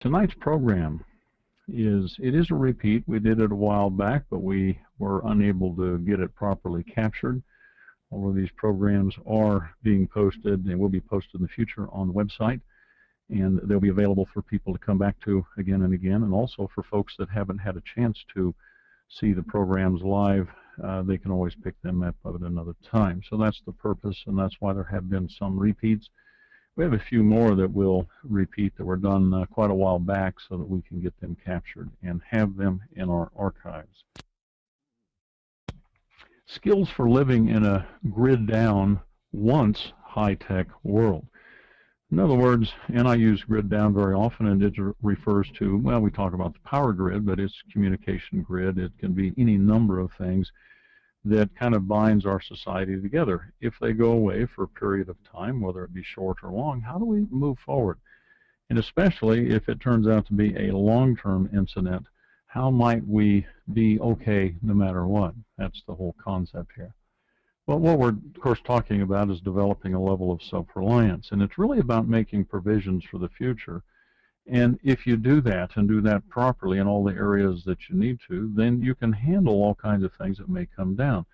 Tonight's program is a repeat. We did it a while back, but we were unable to get it properly captured. All of these programs are being posted and will be posted in the future on the website, and they'll be available for people to come back to again and again, and also for folks that haven't had a chance to see the programs live, they can always pick them up at another time. So that's the purpose, and that's why there have been some repeats. We have a few more that will repeat that were done quite a while back so that we can get them captured and have them in our archives. Skills for living in a grid-down, once high-tech world. In other words, and I use grid down very often, and it refers to, well, we talk about the power grid, but it's communication grid. It can be any number of things that kind of binds our society together. If they go away for a period of time, whether it be short or long, how do we move forward? And especially if it turns out to be a long-term incident, how might we be okay no matter what? That's the whole concept here. Well, what we're, of course, talking about is developing a level of self-reliance, and it's really about making provisions for the future. And if you do that and do that properly in all the areas that you need to, then you can handle all kinds of things that may come down.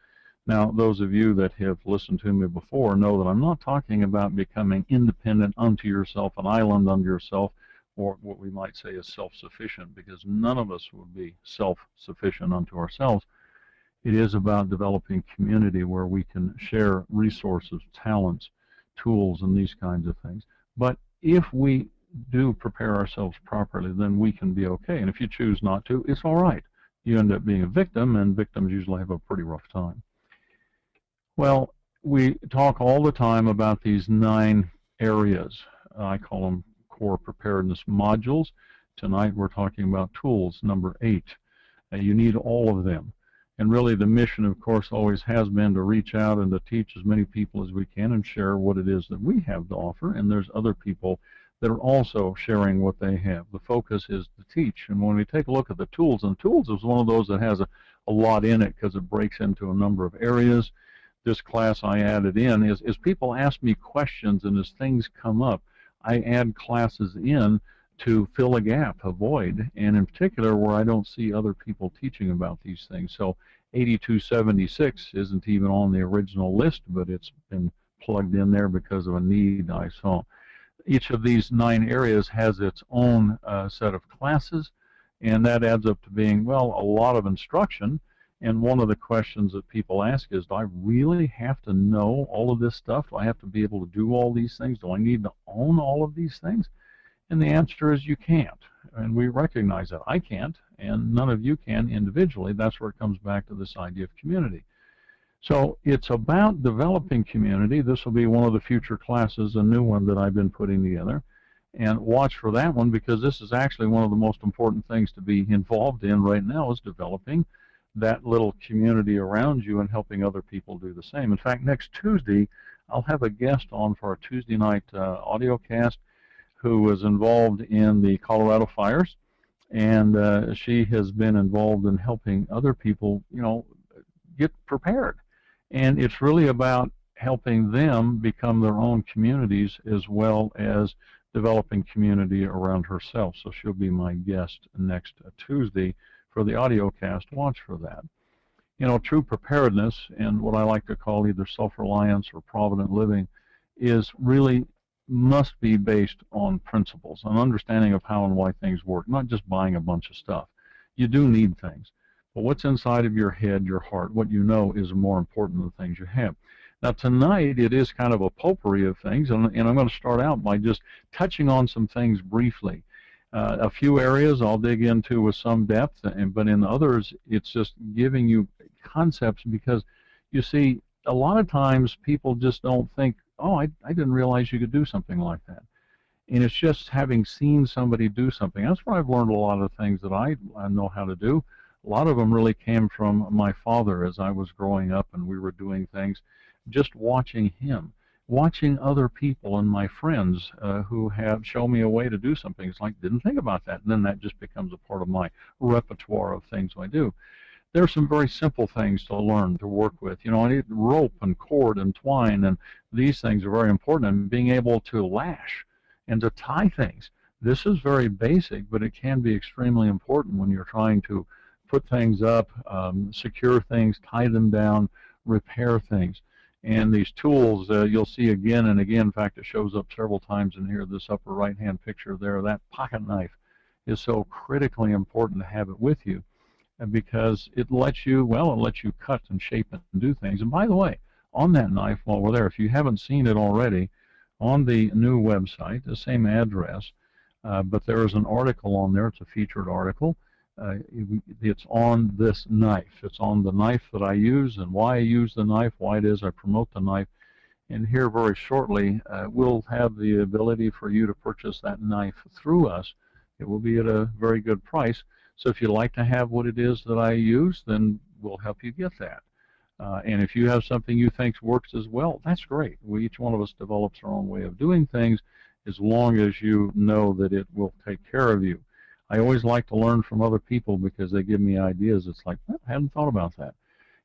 Now, those of you that have listened to me before know that I'm not talking about becoming independent unto yourself, an island unto yourself, or what we might say is self-sufficient, because none of us would be self-sufficient unto ourselves. It is about developing community where we can share resources, talents, tools, and these kinds of things. But if we do prepare ourselves properly, then we can be okay. And if you choose not to, it's all right. You end up being a victim, and victims usually have a pretty rough time. Well, we talk all the time about these 9 areas. I call them core preparedness modules. Tonight we're talking about tools, number 8. You need all of them. And really the mission, of course, always has been to reach out and to teach as many people as we can and share what it is that we have to offer. And there's other people that are also sharing what they have. The focus is to teach. And when we take a look at the tools, and tools is one of those that has a lot in it because it breaks into a number of areas. This class I added in is people ask me questions, and as things come up, I add classes in to fill a gap, a void, and in particular where I don't see other people teaching about these things. So 8276 isn't even on the original list, but it's been plugged in there because of a need I saw. Each of these 9 areas has its own set of classes, and that adds up to being, well, a lot of instruction. And one of the questions that people ask is, do I really have to know all of this stuff? Do I have to be able to do all these things? Do I need to own all of these things? And the answer is you can't. And we recognize that. I can't, and none of you can individually. That's where it comes back to this idea of community. So it's about developing community. This will be one of the future classes, a new one that I've been putting together. And watch for that one, because this is actually one of the most important things to be involved in right now, is developing that little community around you and helping other people do the same. In fact, next Tuesday, I'll have a guest on for our Tuesday night audio cast who was involved in the Colorado fires, and she has been involved in helping other people, you know, get prepared. And it's really about helping them become their own communities as well as developing community around herself. So she'll be my guest next Tuesday for the audio cast. Watch for that. You know, true preparedness, and what I like to call either self-reliance or provident living, is really must be based on principles, an understanding of how and why things work, not just buying a bunch of stuff. You do need things, but what's inside of your head, your heart, what you know is more important than the things you have. Now tonight it is kind of a potpourri of things, and I'm going to start out by just touching on some things briefly. A few areas I'll dig into with some depth, but in others it's just giving you concepts, because you see a lot of times people just don't think, oh, I didn't realize you could do something like that. And it's just having seen somebody do something. That's where I've learned a lot of things that I know how to do. A lot of them really came from my father as I was growing up and we were doing things, just watching him, watching other people and my friends who have shown me a way to do something. It's like, didn't think about that. And then that just becomes a part of my repertoire of things I do. There are some very simple things to learn to work with. You know, I need rope and cord and twine, and these things are very important. And being able to lash and to tie things, This is very basic, but it can be extremely important when you're trying to put things up, secure things, tie them down, repair things. And these tools, you'll see again and again. In fact, it shows up several times in here, this upper right-hand picture there. That pocket knife is so critically important to have it with you, because it lets you, well, it lets you cut and shape and do things. And by the way, on that knife, while we're there, if you haven't seen it already, on the new website, the same address, but there is an article on there. It's a featured article. It's on this knife. It's on the knife that I use and why I use the knife, why it is I promote the knife. And here very shortly, we'll have the ability for you to purchase that knife through us. It will be at a very good price. So if you'd like to have what it is that I use, then we'll help you get that. And if you have something you think works as well, that's great. Each one of us develops our own way of doing things, as long as you know that it will take care of you. I always like to learn from other people because they give me ideas. It's like, I hadn't thought about that.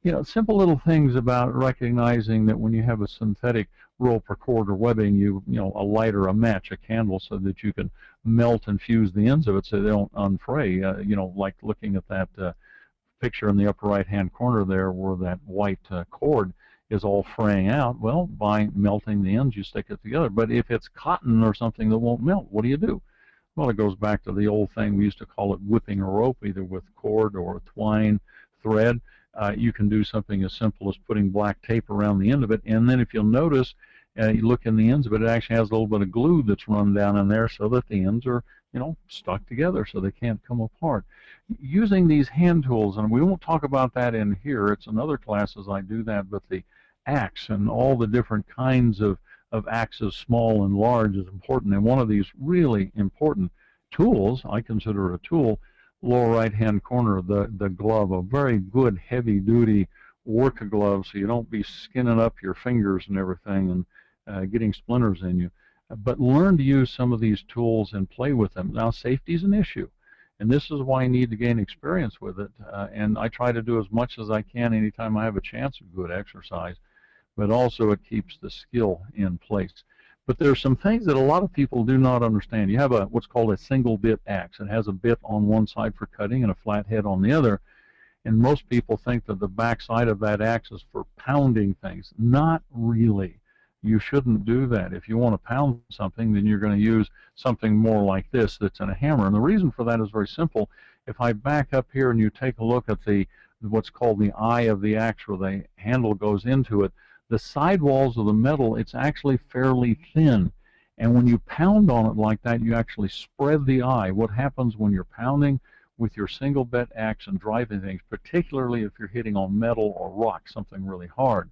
You know, simple little things about recognizing that when you have a synthetic rope or cord or webbing, you know, a lighter, a match, a candle, so that you can melt and fuse the ends of it so they don't unfray. You know, like looking at that picture in the upper right-hand corner there, where that white cord is all fraying out. Well, by melting the ends, you stick it together. But if it's cotton or something that won't melt, what do you do? Well, it goes back to the old thing. We used to call it whipping a rope, either with cord or twine, thread. You can do something as simple as putting black tape around the end of it. And then if you'll notice, you look in the ends of it, it actually has a little bit of glue that's run down in there so that the ends are, you know, stuck together so they can't come apart. Using these hand tools, and we won't talk about that in here. It's in other classes I do that, but the axe and all the different kinds of axes, small and large, is important. And one of these really important tools, I consider a tool, lower right-hand corner, the glove, a very good heavy-duty work glove, so you don't be skinning up your fingers and everything and getting splinters in you. But learn to use some of these tools and play with them. Now, safety is an issue, and this is why I need to gain experience with it. And I try to do as much as I can anytime I have a chance of good exercise, but also it keeps the skill in place. But there are some things that a lot of people do not understand. You have what's called a single bit axe. It has a bit on one side for cutting and a flat head on the other. And most people think that the back side of that axe is for pounding things. Not really. You shouldn't do that. If you want to pound something, then you're going to use something more like this that's in a hammer. And the reason for that is very simple. If I back up here and you take a look at what's called the eye of the axe, where the handle goes into it, the sidewalls of the metal, it's actually fairly thin. And when you pound on it like that, you actually spread the eye. What happens when you're pounding with your single bit axe and driving things, particularly if you're hitting on metal or rock, something really hard,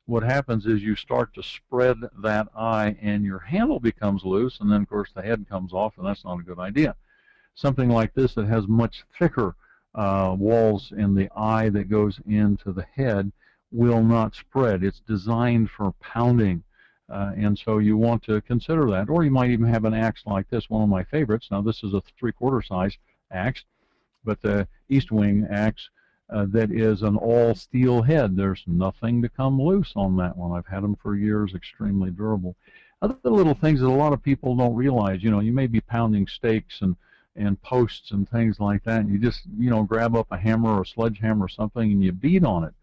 what happens is you start to spread that eye and your handle becomes loose, and then of course the head comes off, and that's not a good idea. Something like this that has much thicker walls in the eye that goes into the head will not spread. It's designed for pounding, and so you want to consider that. Or you might even have an axe like this, one of my favorites. Now this is a 3/4 size axe, but the East Wing axe that is an all steel head. There's nothing to come loose on that one. I've had them for years, extremely durable. Other little things that a lot of people don't realize, you know, you may be pounding stakes and posts and things like that, and you just, you know, grab up a hammer or a sledgehammer or something and you beat on it.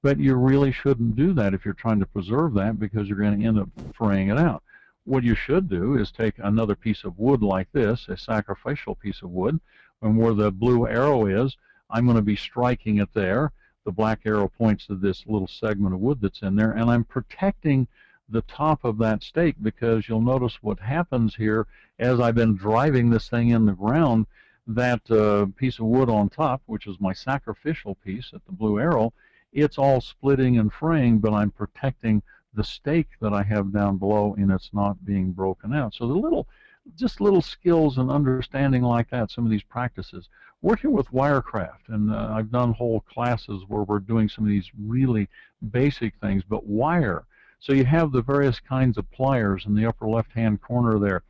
But you really shouldn't do that if you're trying to preserve that, because you're going to end up fraying it out. What you should do is take another piece of wood like this, a sacrificial piece of wood, and where the blue arrow is, I'm going to be striking it there. The black arrow points to this little segment of wood that's in there, and I'm protecting the top of that stake, because you'll notice what happens here as I've been driving this thing in the ground, that piece of wood on top, which is my sacrificial piece at the blue arrow, it's all splitting and fraying, but I'm protecting the stake that I have down below, and it's not being broken out. So the just little skills and understanding like that, some of these practices. Working with wirecraft, and I've done whole classes where we're doing some of these really basic things, but wire. So you have the various kinds of pliers in the upper left-hand corner there.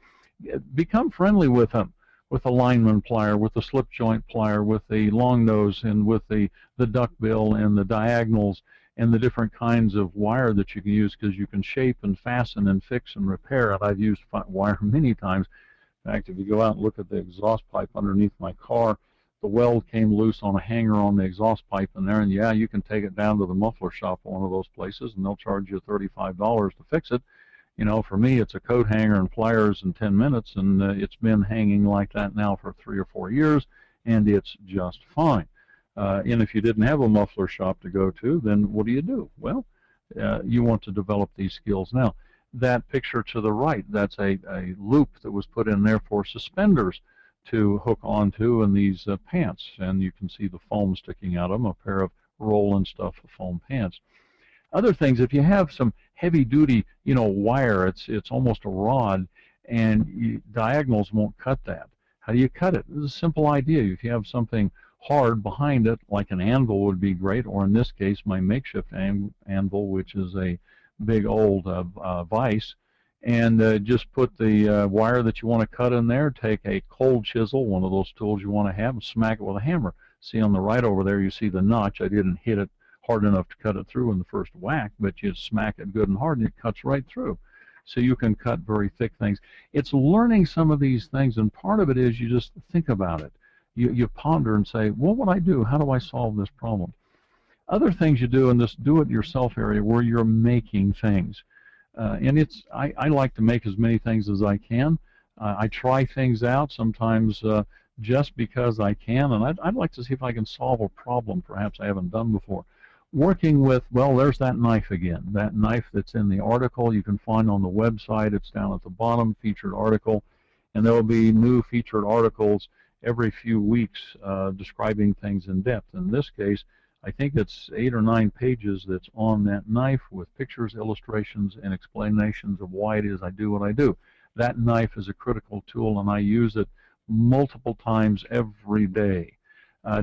Become friendly with them, with the lineman plier, with the slip joint plier, with the long nose, and with the duck bill and the diagonals, and the different kinds of wire that you can use, because you can shape and fasten and fix and repair. And I've used wire many times In fact, if you go out and look at the exhaust pipe underneath my car, the weld came loose on a hanger on the exhaust pipe in there, and yeah, you can take it down to the muffler shop at one of those places, and they'll charge you $35 to fix it. You know, for me, it's a coat hanger and pliers in 10 minutes, and it's been hanging like that now for 3 or 4 years, and it's just fine. And if you didn't have a muffler shop to go to, then what do? Well, you want to develop these skills. Now, that picture to the right, that's a loop that was put in there for suspenders to hook onto in these pants, and you can see the foam sticking out of them, a pair of roll-in stuff foam pants. Other things, if you have some heavy-duty, you know, wire, it's almost a rod, and diagonals won't cut that. How do you cut it? It's a simple idea. If you have something hard behind it, like an anvil would be great, or in this case, my makeshift anvil, which is a big old vise, and just put the wire that you want to cut in there, take a cold chisel, one of those tools you want to have, and smack it with a hammer. See on the right over there, you see the notch. I didn't hit it hard enough to cut it through in the first whack, but you smack it good and hard and it cuts right through. So you can cut very thick things. It's learning some of these things, and part of it is you just think about it. You ponder and say, what would I do? How do I solve this problem? Other things you do in this do-it-yourself area where you're making things. And I like to make as many things as I can. I try things out sometimes just because I can, and I'd like to see if I can solve a problem perhaps I haven't done before. Working with, well, there's that knife again. That knife that's in the article you can find on the website. It's down at the bottom, featured article, and there will be new featured articles every few weeks describing things in depth. In this case, I think it's 8 or 9 pages that's on that knife with pictures, illustrations, and explanations of why it is I do what I do. That knife is a critical tool, and I use it multiple times every day.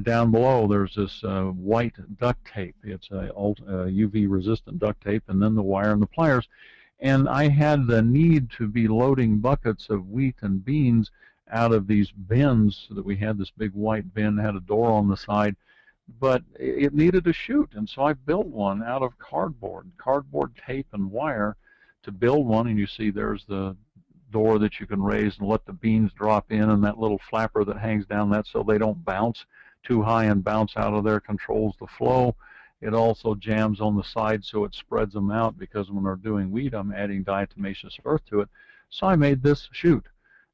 Down below, there's this white duct tape. It's a UV-resistant duct tape, and then the wire and the pliers. And I had the need to be loading buckets of wheat and beans out of these bins that we had. This big white bin had a door on the side, but it needed a chute, and so I built one out of cardboard tape and wire to build one. And you see there's the door that you can raise and let the beans drop in, and that little flapper that hangs down that so they don't bounce too high and bounce out of there, controls the flow. It also jams on the side so it spreads them out, because when they're doing wheat, I'm adding diatomaceous earth to it. So I made this chute.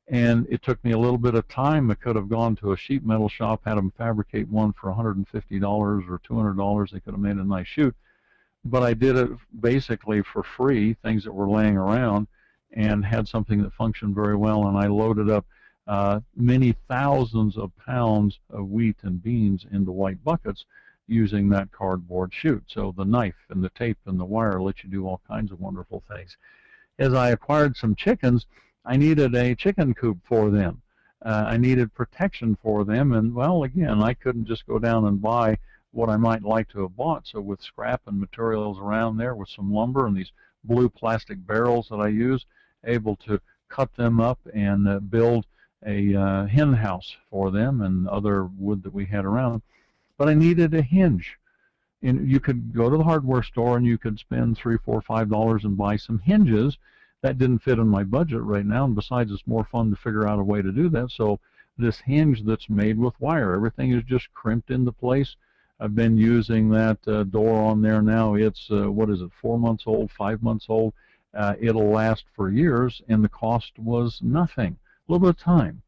And it took me a little bit of time. I could have gone to a sheet metal shop, had them fabricate one for $150 or $200. They could have made a nice chute. But I did it basically for free, things that were laying around, and had something that functioned very well. And I loaded up many thousands of pounds of wheat and beans into white buckets using that cardboard chute. So the knife and the tape and the wire let you do all kinds of wonderful things. As I acquired some chickens, I needed a chicken coop for them. I needed protection for them, and well, again, I couldn't just go down and buy what I might like to have bought. So with scrap and materials around there, with some lumber and these blue plastic barrels that I use, able to cut them up and build a hen house for them and other wood that we had around. But I needed a hinge. And you could go to the hardware store and you could spend $3, $4, $5 and buy some hinges. That didn't fit in my budget right now, and besides, it's more fun to figure out a way to do that. So this hinge that's made with wire, everything is just crimped into place. I've been using that door on there now. It's, what is it, 4 months old, 5 months old. It'll last for years, and the cost was nothing. A little bit of time,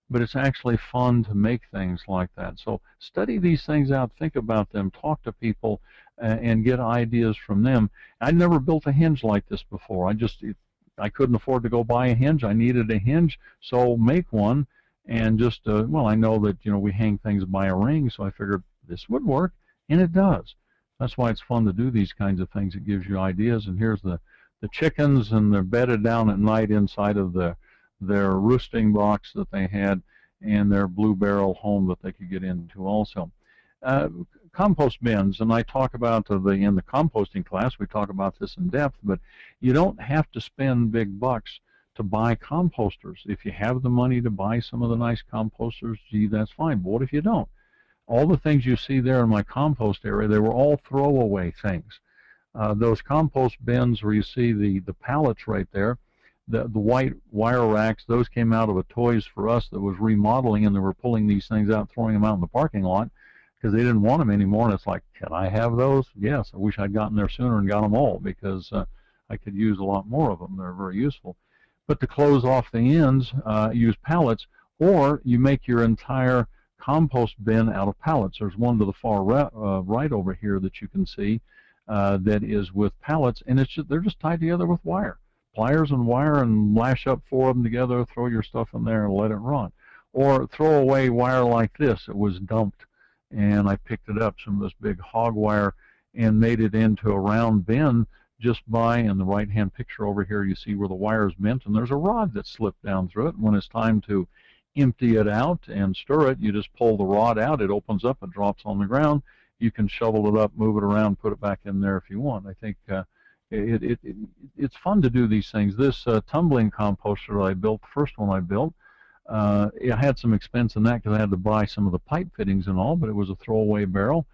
but it's actually fun to make things like that. So study these things out, think about them, talk to people, and get ideas from them. I'd never built a hinge like this before. I couldn't afford to go buy a hinge. I needed a hinge, so make one. And just, well, I know that, you know, we hang things by a ring, so I figured this would work, and it does. That's why it's fun to do these kinds of things. It gives you ideas. And here's the chickens, and they're bedded down at night inside of their roosting box that they had, and their blue barrel home that they could get into also. Compost bins, and I talk about in the composting class, we talk about this in depth, but you don't have to spend big bucks to buy composters. If you have the money to buy some of the nice composters, gee, that's fine. But what if you don't? All the things you see there in my compost area, they were all throwaway things. Those compost bins where you see the pallets right there, the white wire racks, those came out of a Toys for Us that was remodeling, and they were pulling these things out, throwing them out in the parking lot because they didn't want them anymore. And it's like, can I have those? Yes. I wish I'd gotten there sooner and got them all, because I could use a lot more of them. They're very useful. But to close off the ends, use pallets, or you make your entire compost bin out of pallets. There's one to the far right over here that you can see that is with pallets, and they're just tied together with wire. Pliers and wire, and lash up 4 of them together, throw your stuff in there and let it run. Or throw away wire like this. It was dumped, and I picked it up, some of this big hog wire, and made it into a round bin just by, in the right-hand picture over here, you see where the wire is bent, and there's a rod that slipped down through it. And when it's time to empty it out and stir it, you just pull the rod out, it opens up, it drops on the ground. You can shovel it up, move it around, put it back in there if you want. I think it's fun to do these things. This tumbling composter that I built, the first one I built, it had some expense in that because I had to buy some of the pipe fittings and all, but it was a throwaway barrel.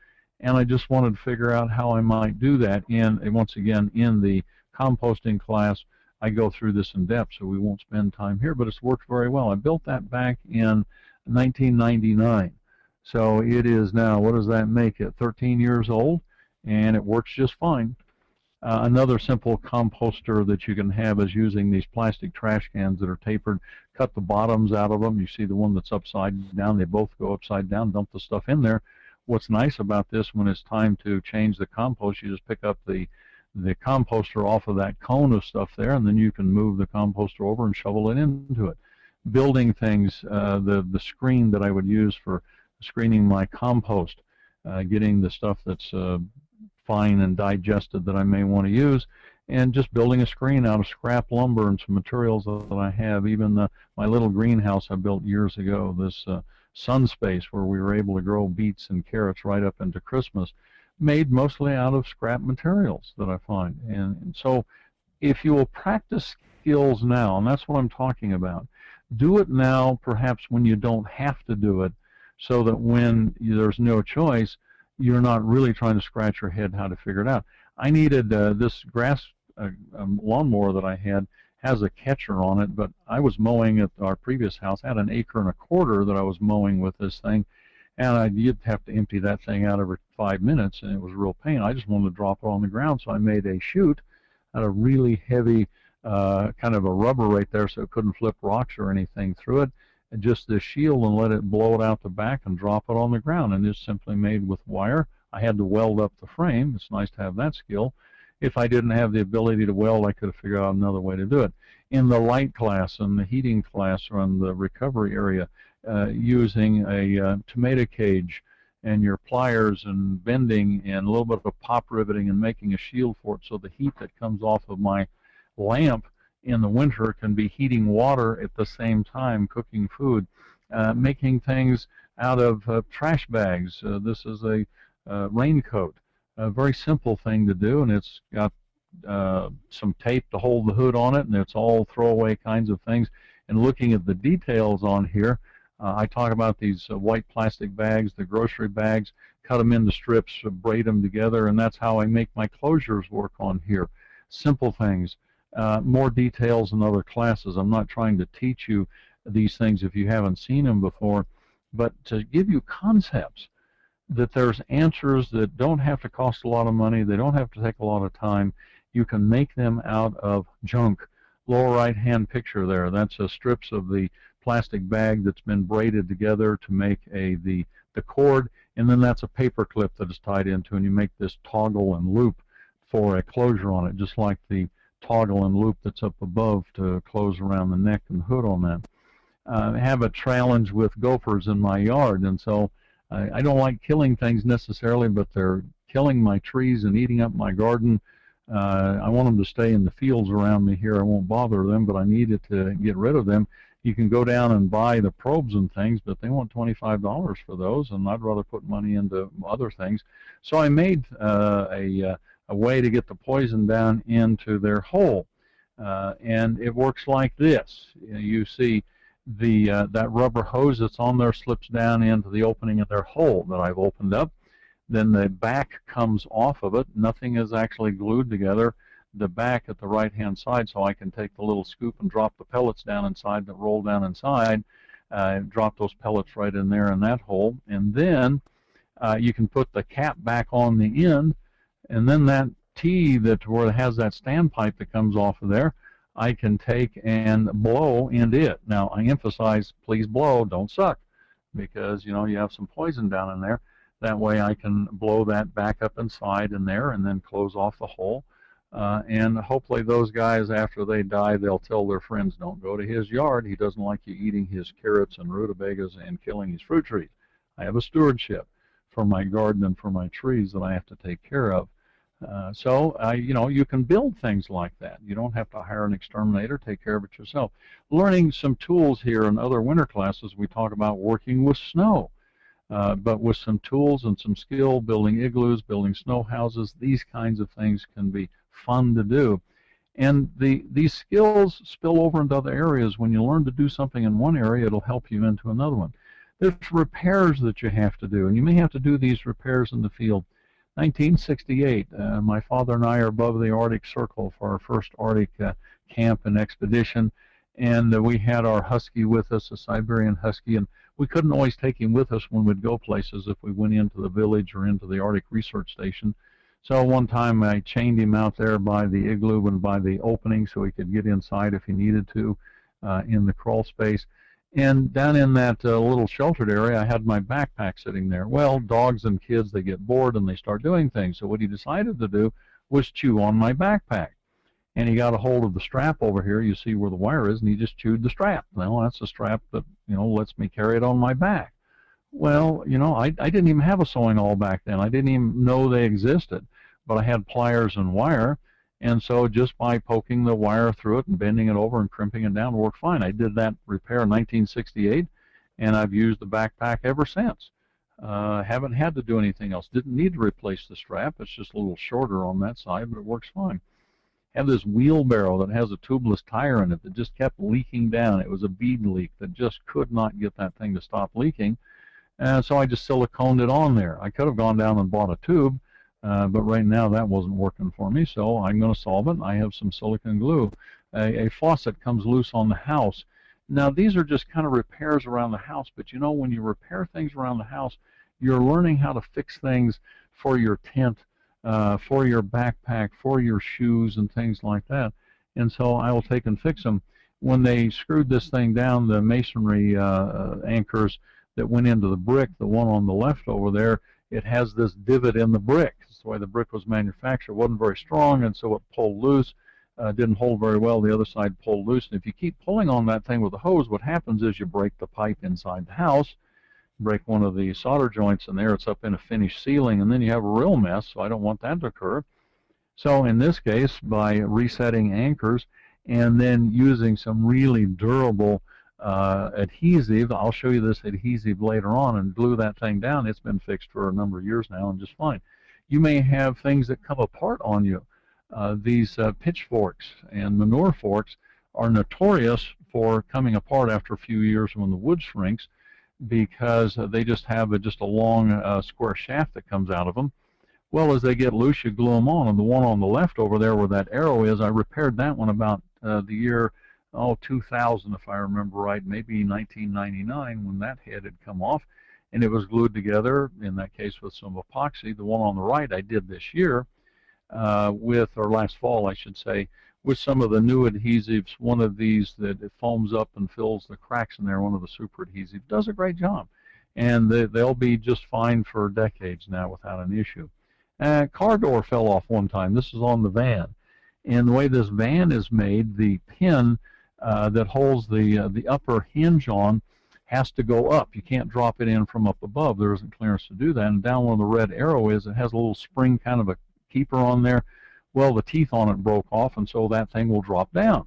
And I just wanted to figure out how I might do that. And once again, in the composting class, I go through this in depth, so we won't spend time here, but it's worked very well. I built that back in 1999. So it is now, what does that make it, 13 years old, and it works just fine. Another simple composter that you can have is using these plastic trash cans that are tapered. Cut the bottoms out of them. You see the one that's upside down. They both go upside down. Dump the stuff in there. What's nice about this, when it's time to change the compost, you just pick up the composter off of that cone of stuff there, and then you can move the composter over and shovel it into it. Building things, the screen that I would use for screening my compost, getting the stuff that's fine and digested that I may want to use, and just building a screen out of scrap lumber and some materials that I have. Even my little greenhouse I built years ago, this sun space where we were able to grow beets and carrots right up into Christmas, made mostly out of scrap materials that I find. And so if you will practice skills now, and that's what I'm talking about, do it now, perhaps when you don't have to do it, so that when there's no choice, you're not really trying to scratch your head how to figure it out. I needed this grass lawnmower that I had has a catcher on it, but I was mowing at our previous house. I had an 1.25 acres that I was mowing with this thing, and you'd have to empty that thing out every 5 minutes, and it was a real pain. I just wanted to drop it on the ground, so I made a chute out of really heavy kind of a rubber right there, so it couldn't flip rocks or anything through it, and just this shield, and let it blow it out the back and drop it on the ground. And it's simply made with wire. I had to weld up the frame. It's nice to have that skill. If I didn't have the ability to weld, I could have figured out another way to do it. In the light class and the heating class, or in the recovery area, using a tomato cage and your pliers and bending and a little bit of pop riveting and making a shield for it, so the heat that comes off of my lamp in the winter can be heating water at the same time, cooking food. Making things out of trash bags. This is a raincoat. A very simple thing to do, and it's got some tape to hold the hood on it, and it's all throwaway kinds of things. And looking at the details on here, I talk about these white plastic bags, the grocery bags, cut them into strips, braid them together, and that's how I make my closures work on here. Simple things. More details in other classes. I'm not trying to teach you these things if you haven't seen them before, but to give you concepts that there's answers that don't have to cost a lot of money, they don't have to take a lot of time. You can make them out of junk. Lower right-hand picture there, that's strips of the plastic bag that's been braided together to make the cord, and then that's a paper clip that is tied into, and you make this toggle and loop for a closure on it, just like the toggle and loop that's up above to close around the neck and hood on that. I have a challenge with gophers in my yard, and so I don't like killing things necessarily, but they're killing my trees and eating up my garden. I want them to stay in the fields around me here. I won't bother them, but I needed to get rid of them. You can go down and buy the probes and things, but they want $25 for those, and I'd rather put money into other things. So I made a way to get the poison down into their hole, and it works like this. You see that rubber hose that's on there slips down into the opening of their hole that I've opened up. Then the back comes off of it. Nothing is actually glued together. the back at the right-hand side, so I can take the little scoop and drop the pellets down inside that roll down inside, drop those pellets right in there in that hole, and then you can put the cap back on the end, and then that T that where it has that standpipe that comes off of there, I can take and blow into it. Now, I emphasize, please blow, don't suck, because you have some poison down in there. That way I can blow that back up inside in there and then close off the hole. And hopefully those guys, after they die, they'll tell their friends, don't go to his yard. He doesn't like you eating his carrots and rutabagas and killing his fruit trees. I have a stewardship for my garden and for my trees that I have to take care of. You can build things like that. You don't have to hire an exterminator, take care of it yourself. Learning some tools here in other winter classes, we talk about working with snow. But with some tools and some skill, building igloos, building snow houses, these kinds of things can be fun to do. And these skills spill over into other areas. When you learn to do something in one area, it'll help you into another one. There's repairs that you have to do, and you may have to do these repairs in the field. 1968, my father and I are above the Arctic Circle for our first Arctic camp and expedition, and we had our husky with us, a Siberian husky, and we couldn't always take him with us when we'd go places if we went into the village or into the Arctic Research Station. So one time I chained him out there by the igloo and by the opening so he could get inside if he needed to in the crawl space. And down in that little sheltered area, I had my backpack sitting there. Well, dogs and kids, they get bored and they start doing things. So what he decided to do was chew on my backpack. And he got a hold of the strap over here. You see where the wire is, and he just chewed the strap. Well, that's the strap that, lets me carry it on my back. Well, I didn't even have a sewing awl back then. I didn't even know they existed. But I had pliers and wire. And so just by poking the wire through it and bending it over and crimping it down, it worked fine. I did that repair in 1968, and I've used the backpack ever since. Haven't had to do anything else. Didn't need to replace the strap. It's just a little shorter on that side, but it works fine. Have this wheelbarrow that has a tubeless tire in it that just kept leaking down. It was a bead leak that just could not get that thing to stop leaking. And so I just siliconed it on there. I could have gone down and bought a tube, but right now that wasn't working for me, so I'm going to solve it. I have some silicone glue. A faucet comes loose on the house. Now, these are just kind of repairs around the house, but when you repair things around the house, you're learning how to fix things for your tent, for your backpack, for your shoes and things like that. And so I will take and fix them. When they screwed this thing down, the masonry anchors that went into the brick, the one on the left over there, it has this divot in the brick. That's the way the brick was manufactured. It wasn't very strong, and so it pulled loose. Didn't hold very well. The other side pulled loose. And if you keep pulling on that thing with a hose, what happens is you break the pipe inside the house, break one of the solder joints in there. It's up in a finished ceiling, and then you have a real mess, so I don't want that to occur. So in this case, by resetting anchors and then using some really durable adhesive, I'll show you this adhesive later on, and glue that thing down. It's been fixed for a number of years now and just fine. You may have things that come apart on you. These pitchforks and manure forks are notorious for coming apart after a few years when the wood shrinks, because they just have just a long square shaft that comes out of them. Well, as they get loose, you glue them on. And the one on the left over there where that arrow is, I repaired that one about the year 2000, if I remember right, maybe 1999, when that head had come off, and it was glued together, in that case with some epoxy. The one on the right I did this year or last fall, I should say, with some of the new adhesives. One of these that it foams up and fills the cracks in there, one of the super adhesive, does a great job. And they'll be just fine for decades now without an issue. Car door fell off one time. This is on the van. And the way this van is made, the pin that holds the upper hinge on has to go up. You can't drop it in from up above. There isn't clearance to do that. And down where the red arrow is, it has a little spring kind of a keeper on there. Well, the teeth on it broke off, and so that thing will drop down.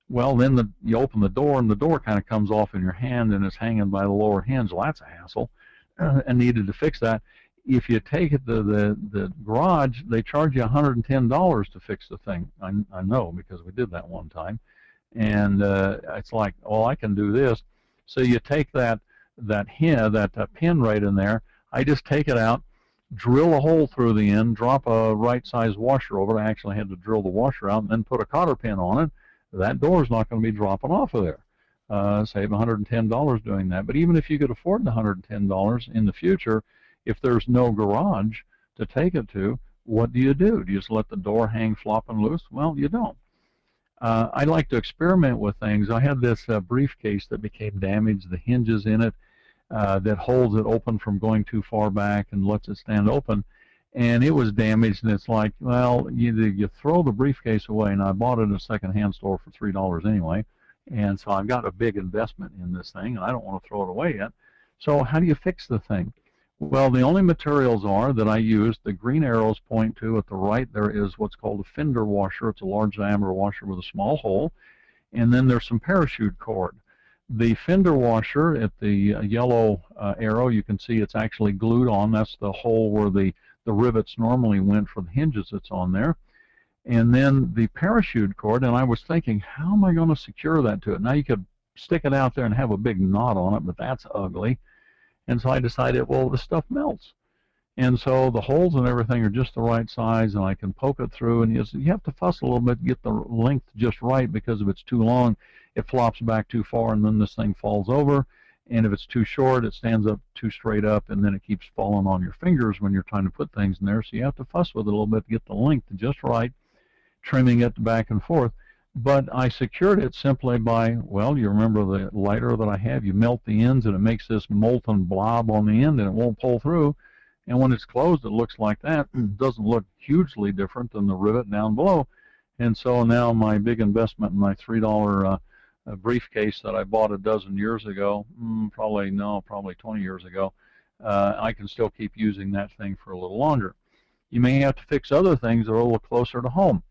Well, then you open the door, and the door kind of comes off in your hand, and it's hanging by the lower hinge. Well, that's a hassle, and needed to fix that. If you take it to the garage, they charge you $110 to fix the thing. I know, because we did that one time. And it's like, oh, I can do this. So you take that pin right in there. I just take it out, drill a hole through the end, drop a right-sized washer over it. I actually had to drill the washer out and then put a cotter pin on it. That door is not going to be dropping off of there. Save $110 doing that. But even if you could afford the $110 in the future, if there's no garage to take it to, what do? You just let the door hang flopping loose? Well, you don't. I like to experiment with things. I had this briefcase that became damaged, the hinges in it that holds it open from going too far back and lets it stand open. And it was damaged, and it's like, well, you throw the briefcase away, and I bought it in a second-hand store for $3 anyway, and so I've got a big investment in this thing, and I don't want to throw it away yet. So how do you fix the thing? Well, the only materials are that I used, the green arrows point to at the right, there is what's called a fender washer. It's a large diameter washer with a small hole, and then there's some parachute cord. The fender washer at the yellow arrow, you can see it's actually glued on. That's the hole where the rivets normally went for the hinges that's on there. And then the parachute cord, and I was thinking, how am I going to secure that to it? Now you could stick it out there and have a big knot on it, but that's ugly. And so I decided, well, the stuff melts. And so the holes and everything are just the right size, and I can poke it through. And you have to fuss a little bit to get the length just right, because if it's too long, it flops back too far, and then this thing falls over. And if it's too short, it stands up too straight up, and then it keeps falling on your fingers when you're trying to put things in there. So you have to fuss with it a little bit to get the length just right, trimming it back and forth. But I secured it simply by, well, you remember the lighter that I have, you melt the ends and it makes this molten blob on the end and it won't pull through. And when it's closed, it looks like that. It doesn't look hugely different than the rivet down below. And so now my big investment in my $3 briefcase that I bought a dozen years ago, probably 20 years ago, I can still keep using that thing for a little longer. You may have to fix other things that are a little closer to home.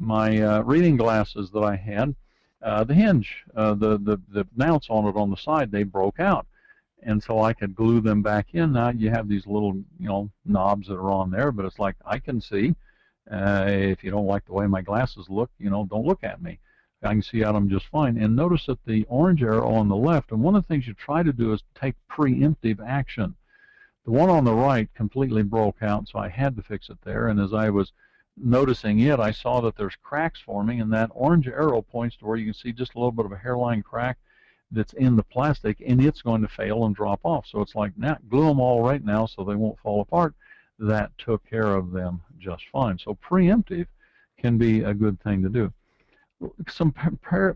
My reading glasses that I had, the hinge, the mounts on it on the side, they broke out. And so I could glue them back in. Now you have these little, knobs that are on there, but it's like, I can see. If you don't like the way my glasses look, don't look at me. I can see out them just fine. And notice that the orange arrow on the left, and one of the things you try to do is take preemptive action. The one on the right completely broke out, so I had to fix it there. And as I was noticing it, I saw that there's cracks forming, and that orange arrow points to where you can see just a little bit of a hairline crack that's in the plastic, and it's going to fail and drop off. So it's like, now glue them all right now so they won't fall apart. That took care of them just fine. So preemptive can be a good thing to do. Some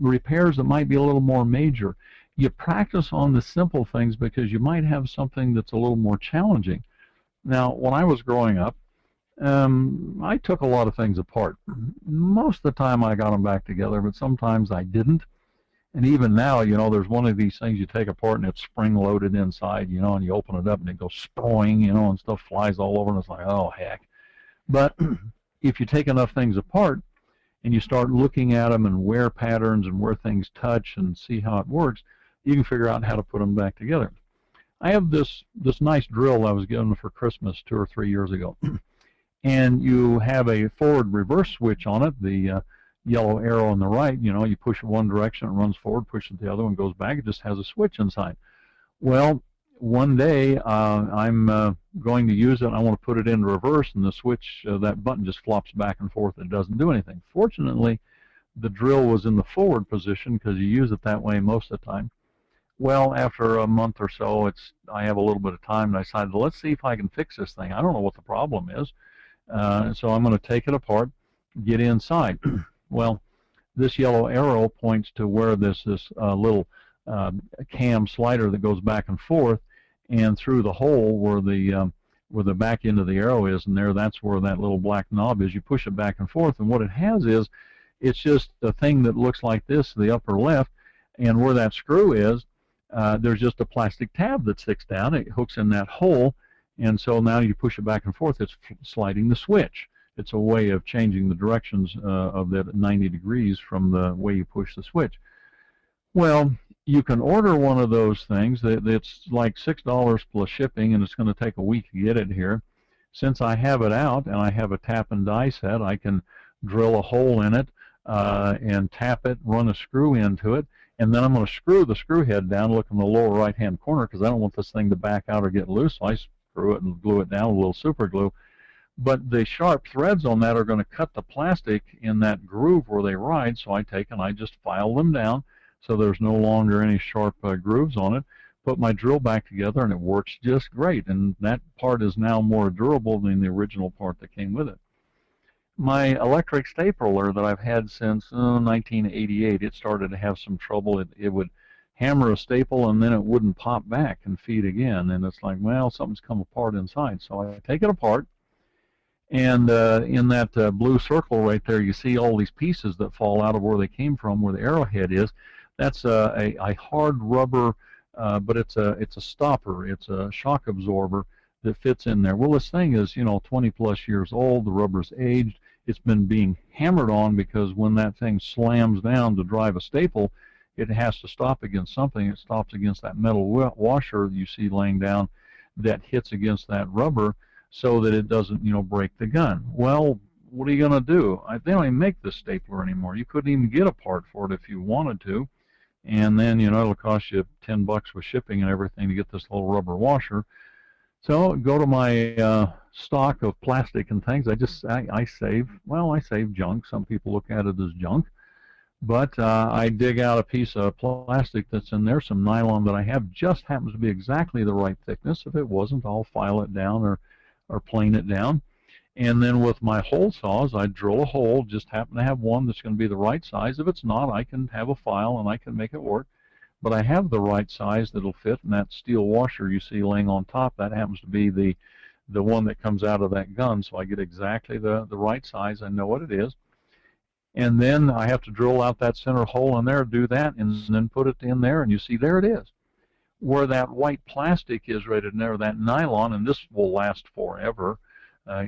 repairs that might be a little more major, you practice on the simple things because you might have something that's a little more challenging. Now, when I was growing up, I took a lot of things apart. Most of the time I got them back together, but sometimes I didn't. And even now, there's one of these things you take apart and it's spring-loaded inside, and you open it up and it goes sprawling, and stuff flies all over, and it's like, oh, heck. But if you take enough things apart and you start looking at them and wear patterns and where things touch and see how it works, you can figure out how to put them back together. I have this nice drill I was given for Christmas 2 or 3 years ago. And you have a forward-reverse switch on it, the yellow arrow on the right. You push it one direction, it runs forward, push it the other one, goes back. It just has a switch inside. Well, one day I'm going to use it. I want to put it in reverse, and the switch, that button just flops back and forth. It doesn't do anything. Fortunately, the drill was in the forward position because you use it that way most of the time. Well, after a month or so, I have a little bit of time, and I decided, well, let's see if I can fix this thing. I don't know what the problem is. So I'm going to take it apart, get inside. Well, this yellow arrow points to where this little cam slider that goes back and forth, and through the hole where the back end of the arrow is, and that's where that little black knob is. You push it back and forth, and what it has is, it's just a thing that looks like this, the upper left, and where that screw is, there's just a plastic tab that sticks down. It hooks in that hole. And so now you push it back and forth, it's sliding the switch. It's a way of changing the directions of that 90 degrees from the way you push the switch. Well, you can order one of those things. It's like $6 plus shipping, and it's going to take a week to get it here. Since I have it out and I have a tap and die set, I can drill a hole in it and tap it, run a screw into it, and then I'm going to screw the screw head down, look in the lower right-hand corner, because I don't want this thing to back out or get loose. So I screw it and glue it down with a little super glue. But the sharp threads on that are going to cut the plastic in that groove where they ride, so I take and I just file them down so there's no longer any sharp grooves on it, put my drill back together, and it works just great. And that part is now more durable than the original part that came with it. My electric stapler that I've had since 1988, it started to have some trouble. It would hammer a staple and then it wouldn't pop back and feed again. And it's like, well, something's come apart inside. So I take it apart, and in that blue circle right there, you see all these pieces that fall out of where they came from, where the arrowhead is. That's a hard rubber, but it's a stopper. It's a shock absorber that fits in there. Well, this thing is, 20 plus years old. The rubber's aged. It's been being hammered on because when that thing slams down to drive a staple, it has to stop against something. It stops against that metal washer you see laying down that hits against that rubber so that it doesn't, break the gun. Well, what are you going to do? They don't even make this stapler anymore. You couldn't even get a part for it if you wanted to. And then, it'll cost you $10 with shipping and everything to get this little rubber washer. So go to my stock of plastic and things. I save junk. Some people look at it as junk. But I dig out a piece of plastic that's in there, some nylon that I have, just happens to be exactly the right thickness. If it wasn't, I'll file it down or plane it down. And then with my hole saws, I drill a hole, just happen to have one that's going to be the right size. If it's not, I can have a file and I can make it work. But I have the right size that'll fit, and that steel washer you see laying on top, that happens to be the one that comes out of that gun, so I get exactly the right size. I know what it is. And then I have to drill out that center hole in there, do that, and then put it in there, and you see there it is. Where that white plastic is right in there, that nylon, and this will last forever,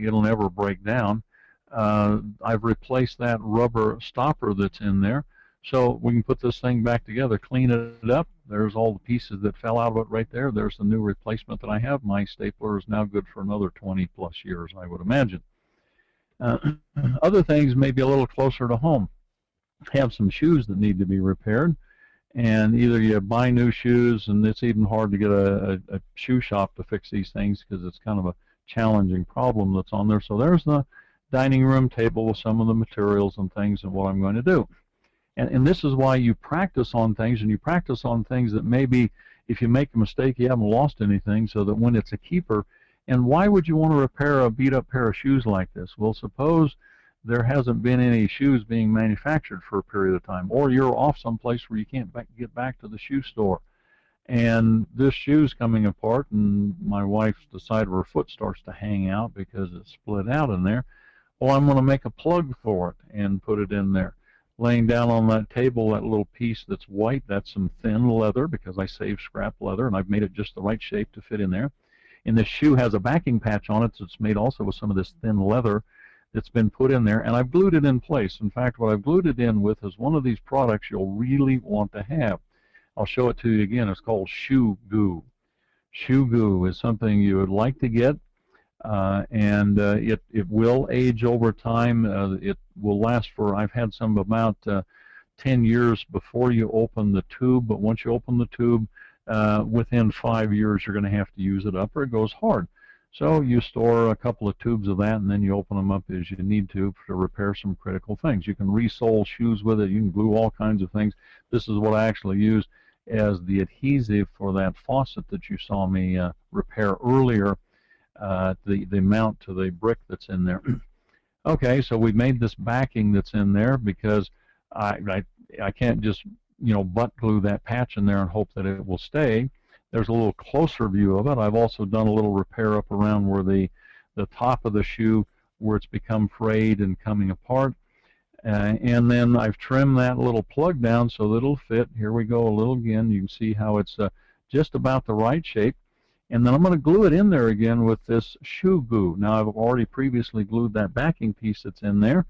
it'll never break down. I've replaced that rubber stopper that's in there, so we can put this thing back together, clean it up. There's all the pieces that fell out of it right there. There's the new replacement that I have. My stapler is now good for another 20 plus years, I would imagine. Other things may be a little closer to home. Have some shoes that need to be repaired, and either you buy new shoes, and it's even hard to get a shoe shop to fix these things because it's kind of a challenging problem that's on there. So there's the dining room table with some of the materials and things and what I'm going to do. And this is why you practice on things, and you practice on things that maybe if you make a mistake you haven't lost anything, so that when it's a keeper. And why would you want to repair a beat-up pair of shoes like this? Well, suppose there hasn't been any shoes being manufactured for a period of time, or you're off someplace where you can't get back to the shoe store, and this shoe's coming apart, and my wife's the side of her foot starts to hang out because it's split out in there. Well, I'm going to make a plug for it and put it in there. Laying down on that table, that little piece that's white, that's some thin leather, because I save scrap leather, and I've made it just the right shape to fit in there. And this shoe has a backing patch on it that's made also with some of this thin leather that's been put in there, and I've glued it in place. In fact, what I've glued it in with is one of these products you'll really want to have. I'll show it to you again. It's called shoe goo. Shoe goo is something you would like to get, and it will age over time. It will last for, I've had some about 10 years before you open the tube, but once you open the tube, within 5 years you're going to have to use it up or it goes hard. So you store a couple of tubes of that, and then you open them up as you need to repair some critical things. You can resole shoes with it. You can glue all kinds of things. This is what I actually use as the adhesive for that faucet that you saw me repair earlier, the mount to the brick that's in there. Okay, so we made this backing that's in there because I can't just butt glue that patch in there and hope that it will stay. There's a little closer view of it. I've also done a little repair up around where the top of the shoe, where it's become frayed and coming apart. And then I've trimmed that little plug down so that it'll fit. Here we go a little again. You can see how it's just about the right shape. And then I'm going to glue it in there again with this shoe goo. Now I've already previously glued that backing piece that's in there.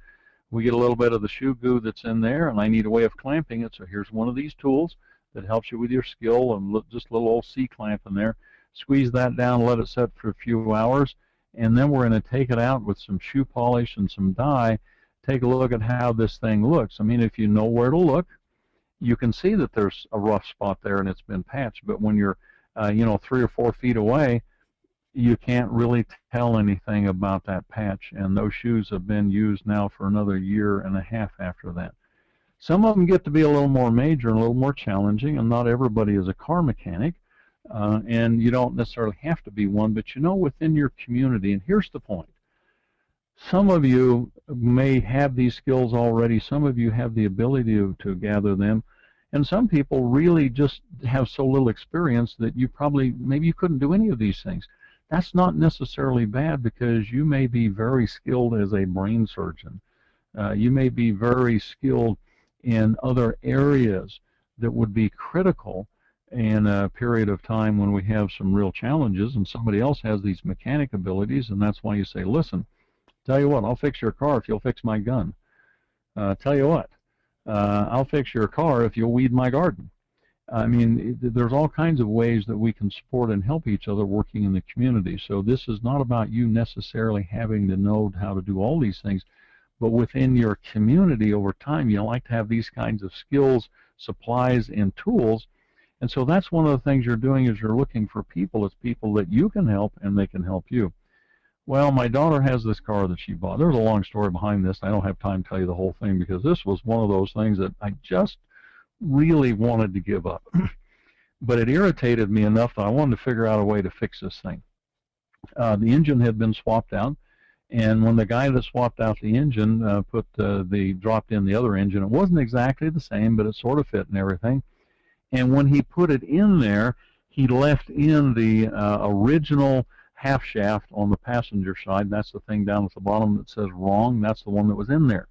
We get a little bit of the shoe goo that's in there, and I need a way of clamping it. So here's one of these tools that helps you with your skill, and just a little old C-clamp in there. Squeeze that down, let it set for a few hours, and then we're going to take it out with some shoe polish and some dye. Take a look at how this thing looks. I mean, if you know where to look, you can see that there's a rough spot there and it's been patched. But when you're 3 or 4 feet away, you can't really tell anything about that patch, and those shoes have been used now for another year and a half after that. Some of them get to be a little more major and a little more challenging, and not everybody is a car mechanic, and you don't necessarily have to be one, but you know, within your community, and here's the point, some of you may have these skills already, some of you have the ability to gather them, and some people really just have so little experience that you probably, maybe you couldn't do any of these things. That's not necessarily bad, because you may be very skilled as a brain surgeon. You may be very skilled in other areas that would be critical in a period of time when we have some real challenges, and somebody else has these mechanic abilities, and that's why you say, listen, tell you what, I'll fix your car if you'll fix my gun. Tell you what, I'll fix your car if you'll weed my garden. I mean, there's all kinds of ways that we can support and help each other working in the community. So this is not about you necessarily having to know how to do all these things, but within your community over time, you like to have these kinds of skills, supplies, and tools. And so that's one of the things you're doing, is you're looking for people. It's people that you can help, and they can help you. Well, my daughter has this car that she bought. There's a long story behind this. I don't have time to tell you the whole thing, because this was one of those things that I just really wanted to give up. But it irritated me enough that I wanted to figure out a way to fix this thing. The engine had been swapped out, and when the guy that swapped out the engine dropped in the other engine, it wasn't exactly the same, but it sort of fit and everything. And when he put it in there, he left in the original half shaft on the passenger side. That's the thing down at the bottom that says wrong. That's the one that was in there.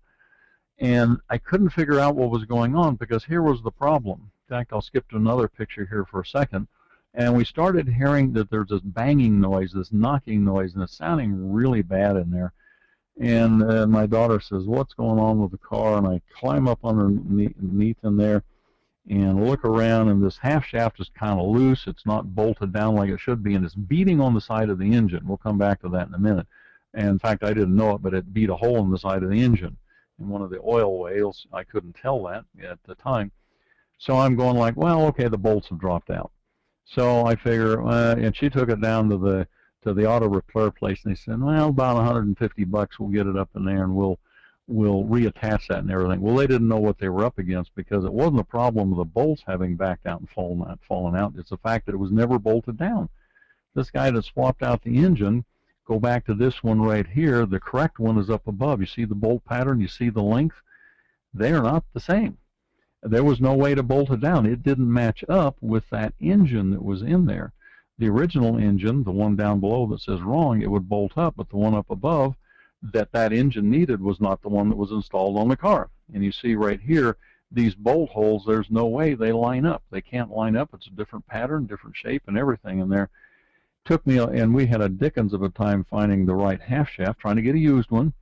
And I couldn't figure out what was going on, because here was the problem. In fact, I'll skip to another picture here for a second. And we started hearing that there's this banging noise, this knocking noise, and it's sounding really bad in there. And my daughter says, what's going on with the car? And I climb up underneath in there and look around, and this half shaft is kind of loose. It's not bolted down like it should be, and it's beating on the side of the engine. We'll come back to that in a minute. And in fact, I didn't know it, but it beat a hole in the side of the engine in one of the oil wells. I couldn't tell that at the time. So I'm going like, well, okay, the bolts have dropped out. So I figure, and she took it down to the auto repair place, and they said, well, about 150 bucks, we'll get it up in there, and we'll reattach that and everything. Well, they didn't know what they were up against, because it wasn't a problem of the bolts having backed out and fallen out. It's the fact that it was never bolted down. This guy that swapped out the engine, go back to this one right here, the correct one is up above. You see the bolt pattern, you see the length? They are not the same. There was no way to bolt it down. It didn't match up with that engine that was in there. The original engine, the one down below that says wrong, it would bolt up, but the one up above that engine needed was not the one that was installed on the car. And you see right here, these bolt holes, there's no way they line up. They can't line up. It's a different pattern, different shape, and everything in there. Took me, and we had a dickens of a time finding the right half shaft, trying to get a used one,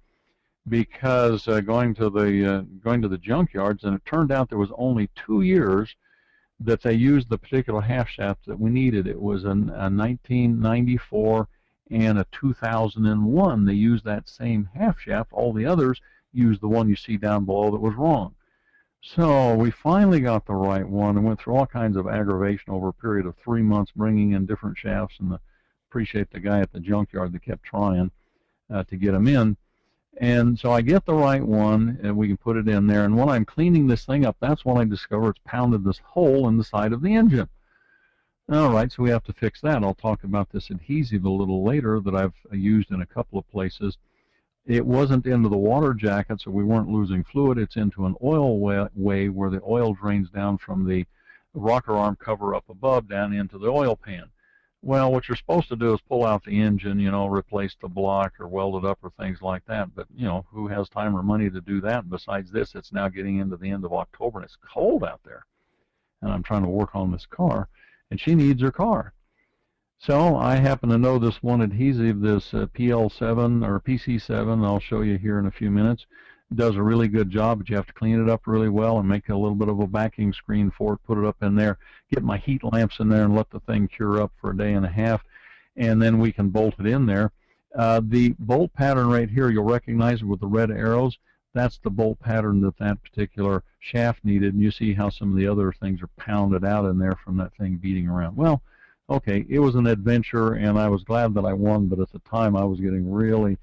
because going to the junkyards, and it turned out there was only 2 years that they used the particular half shaft that we needed. It was a 1994 and a 2001. They used that same half shaft. All the others used the one you see down below that was wrong. So we finally got the right one, and went through all kinds of aggravation over a period of 3 months, bringing in different shafts, and appreciate the guy at the junkyard that kept trying to get them in. And so I get the right one, and we can put it in there. And when I'm cleaning this thing up, that's when I discover it's pounded this hole in the side of the engine. All right, so we have to fix that. I'll talk about this adhesive a little later that I've used in a couple of places. It wasn't into the water jacket, so we weren't losing fluid. It's into an oil way where the oil drains down from the rocker arm cover up above down into the oil pan. Well, what you're supposed to do is pull out the engine, replace the block or weld it up or things like that. But, who has time or money to do that? Besides this, it's now getting into the end of October, and it's cold out there. And I'm trying to work on this car, and she needs her car. So I happen to know this one adhesive, this PL7 or PC7, I'll show you here in a few minutes. It does a really good job, but you have to clean it up really well and make a little bit of a backing screen for it, put it up in there, get my heat lamps in there and let the thing cure up for a day and a half, and then we can bolt it in there. The bolt pattern right here, you'll recognize it with the red arrows. That's the bolt pattern that particular shaft needed, and you see how some of the other things are pounded out in there from that thing beating around. Well, Okay, it was an adventure, and I was glad that I won, but at the time I was getting really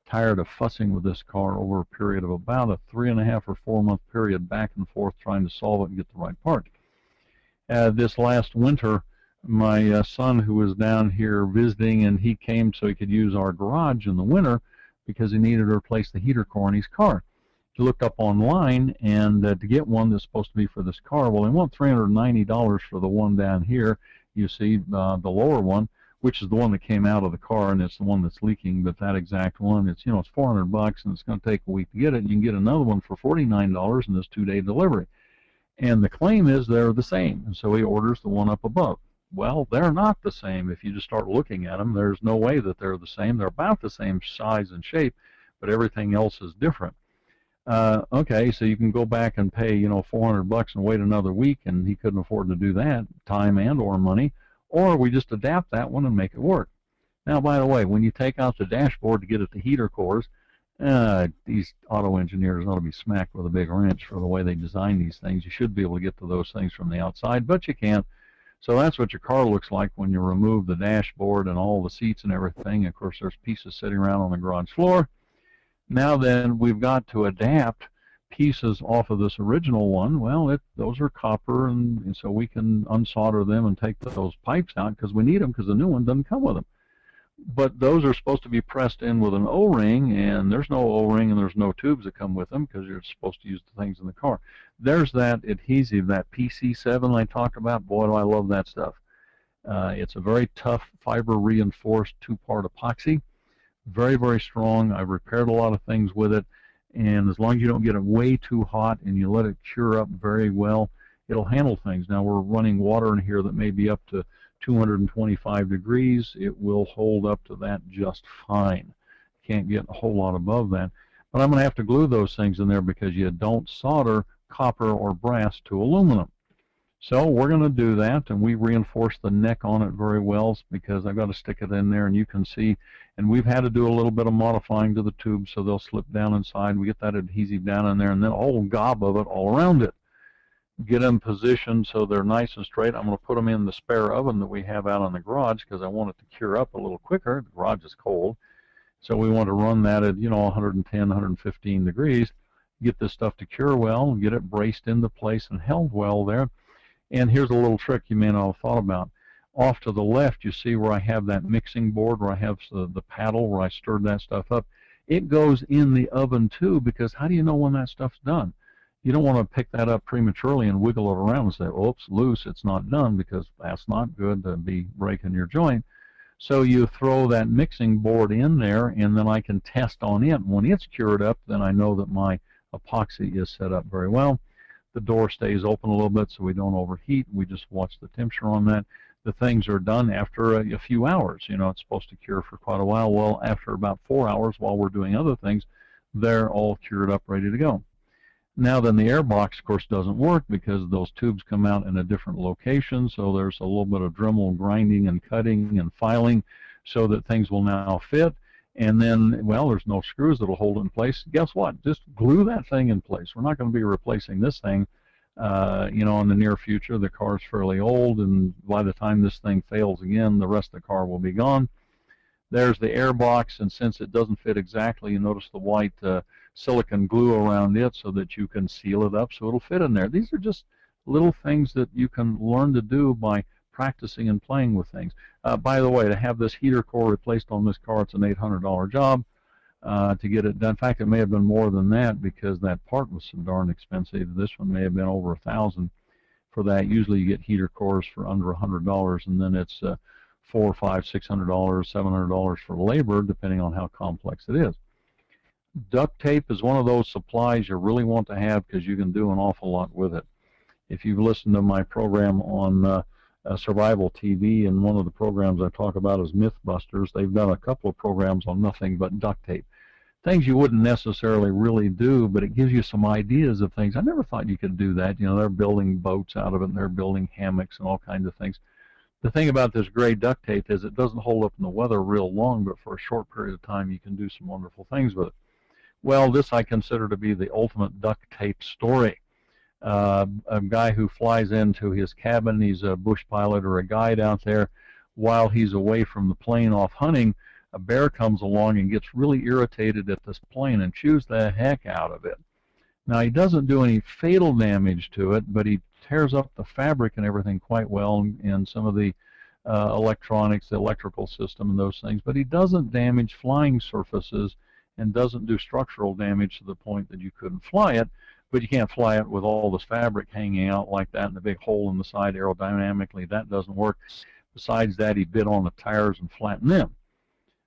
tired of fussing with this car over a period of about a 3.5 or 4 month period, back and forth trying to solve it and get the right part. This last winter, my son, who was down here visiting, and he came so he could use our garage in the winter because he needed to replace the heater core in his car. He looked up online, and to get one that's supposed to be for this car, well, they want $390 for the one down here. You see the lower one, which is the one that came out of the car, and it's the one that's leaking. But that exact one, it's it's $400, and it's going to take a week to get it. You can get another one for $49 in this 2-day delivery. And the claim is they're the same, and so he orders the one up above. Well, they're not the same. If you just start looking at them, there's no way that they're the same. They're about the same size and shape, but everything else is different. Okay, so you can go back and pay, $400 and wait another week, and he couldn't afford to do that, time and or money, or we just adapt that one and make it work. Now, by the way, when you take out the dashboard to get at the heater cores, these auto engineers ought to be smacked with a big wrench for the way they design these things. You should be able to get to those things from the outside, but you can't. So that's what your car looks like when you remove the dashboard and all the seats and everything. Of course, there's pieces sitting around on the garage floor. Now then, we've got to adapt pieces off of this original one. Well, those are copper, and so we can unsolder them and take those pipes out because we need them, because the new one doesn't come with them. But those are supposed to be pressed in with an O-ring, and there's no O-ring and there's no tubes that come with them because you're supposed to use the things in the car. There's that adhesive, that PC7 I talked about. Boy, do I love that stuff. It's a very tough fiber reinforced 2-part epoxy. Very, very strong. I've repaired a lot of things with it, and as long as you don't get it way too hot and you let it cure up very well, it'll handle things. Now, we're running water in here that may be up to 225 degrees. It will hold up to that just fine. Can't get a whole lot above that. But I'm going to have to glue those things in there because you don't solder copper or brass to aluminum. So we're going to do that, and we reinforce the neck on it very well because I've got to stick it in there, and you can see, and we've had to do a little bit of modifying to the tubes so they'll slip down inside. We get that adhesive down in there, and then a whole gob of it all around it. Get them positioned so they're nice and straight. I'm going to put them in the spare oven that we have out in the garage because I want it to cure up a little quicker. The garage is cold, so we want to run that at 110, 115 degrees. Get this stuff to cure well, and get it braced into place and held well there. And here's a little trick you may not have thought about. Off to the left, you see where I have that mixing board, where I have the paddle, where I stirred that stuff up. It goes in the oven too, because how do you know when that stuff's done? You don't want to pick that up prematurely and wiggle it around and say, oops, loose, it's not done, because that's not good to be breaking your joint. So you throw that mixing board in there, and then I can test on it. When it's cured up, then I know that my epoxy is set up very well. The door stays open a little bit so we don't overheat. We just watch the temperature on that. The things are done after a few hours. It's supposed to cure for quite a while. Well, after about 4 hours, while we're doing other things, they're all cured up, ready to go. Now then, the air box, of course, doesn't work because those tubes come out in a different location, so there's a little bit of Dremel grinding and cutting and filing so that things will now fit. And then, well, there's no screws that'll hold it in place. Guess what? Just glue that thing in place. We're not going to be replacing this thing, in the near future. The car's fairly old, and by the time this thing fails again, the rest of the car will be gone. There's the air box, and since it doesn't fit exactly, you notice the white silicone glue around it so that you can seal it up so it'll fit in there. These are just little things that you can learn to do by practicing and playing with things. By the way, to have this heater core replaced on this car, it's an $800 job to get it done. In fact, it may have been more than that because that part was so darn expensive. This one may have been over $1,000 for that. Usually you get heater cores for under $100, and then it's $400, $500, $600, $700 for labor, depending on how complex it is. Duct tape is one of those supplies you really want to have because you can do an awful lot with it. If you've listened to my program on Survival TV, and one of the programs I talk about is Mythbusters, they've done a couple of programs on nothing but duct tape. Things you wouldn't necessarily really do, but it gives you some ideas of things. I never thought you could do that. They're building boats out of it, and they're building hammocks and all kinds of things. The thing about this gray duct tape is it doesn't hold up in the weather real long, but for a short period of time you can do some wonderful things with it. Well, this I consider to be the ultimate duct tape story. A guy who flies into his cabin, he's a bush pilot or a guide out there, while he's away from the plane off hunting, a bear comes along and gets really irritated at this plane and chews the heck out of it. Now, he doesn't do any fatal damage to it, but he tears up the fabric and everything quite well, and some of the electronics, the electrical system and those things, but he doesn't damage flying surfaces and doesn't do structural damage to the point that you couldn't fly it, but you can't fly it with all this fabric hanging out like that and a big hole in the side aerodynamically. That doesn't work. Besides that, he bit on the tires and flattened them.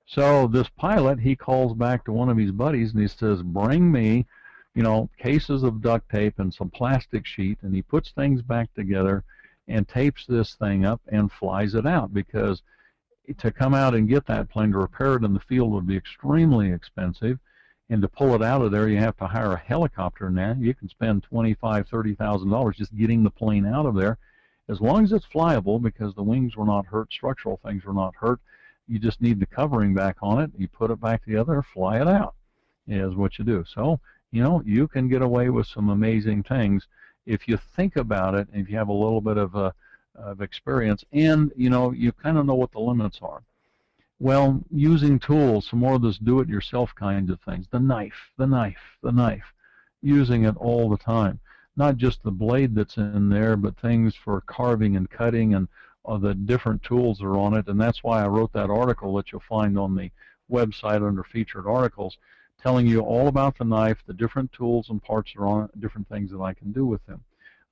So this pilot, he calls back to one of his buddies and he says, bring me, cases of duct tape and some plastic sheet, and he puts things back together and tapes this thing up and flies it out, because to come out and get that plane to repair it in the field would be extremely expensive, and to pull it out of there you have to hire a helicopter. Now you can spend $25,000-$30,000 just getting the plane out of there, as long as it's flyable, because the wings were not hurt, structural things were not hurt. You just need the covering back on it. You put it back together, fly it out is what you do. So you can get away with some amazing things if you think about it, and if you have a little bit of experience, and you kind of know what the limits are. Well, using tools, some more of this do-it-yourself kinds of things. The knife, using it all the time. Not just the blade that's in there, but things for carving and cutting, and the different tools are on it. And that's why I wrote that article that you'll find on the website under featured articles, telling you all about the knife, the different tools and parts that are on it, different things that I can do with them.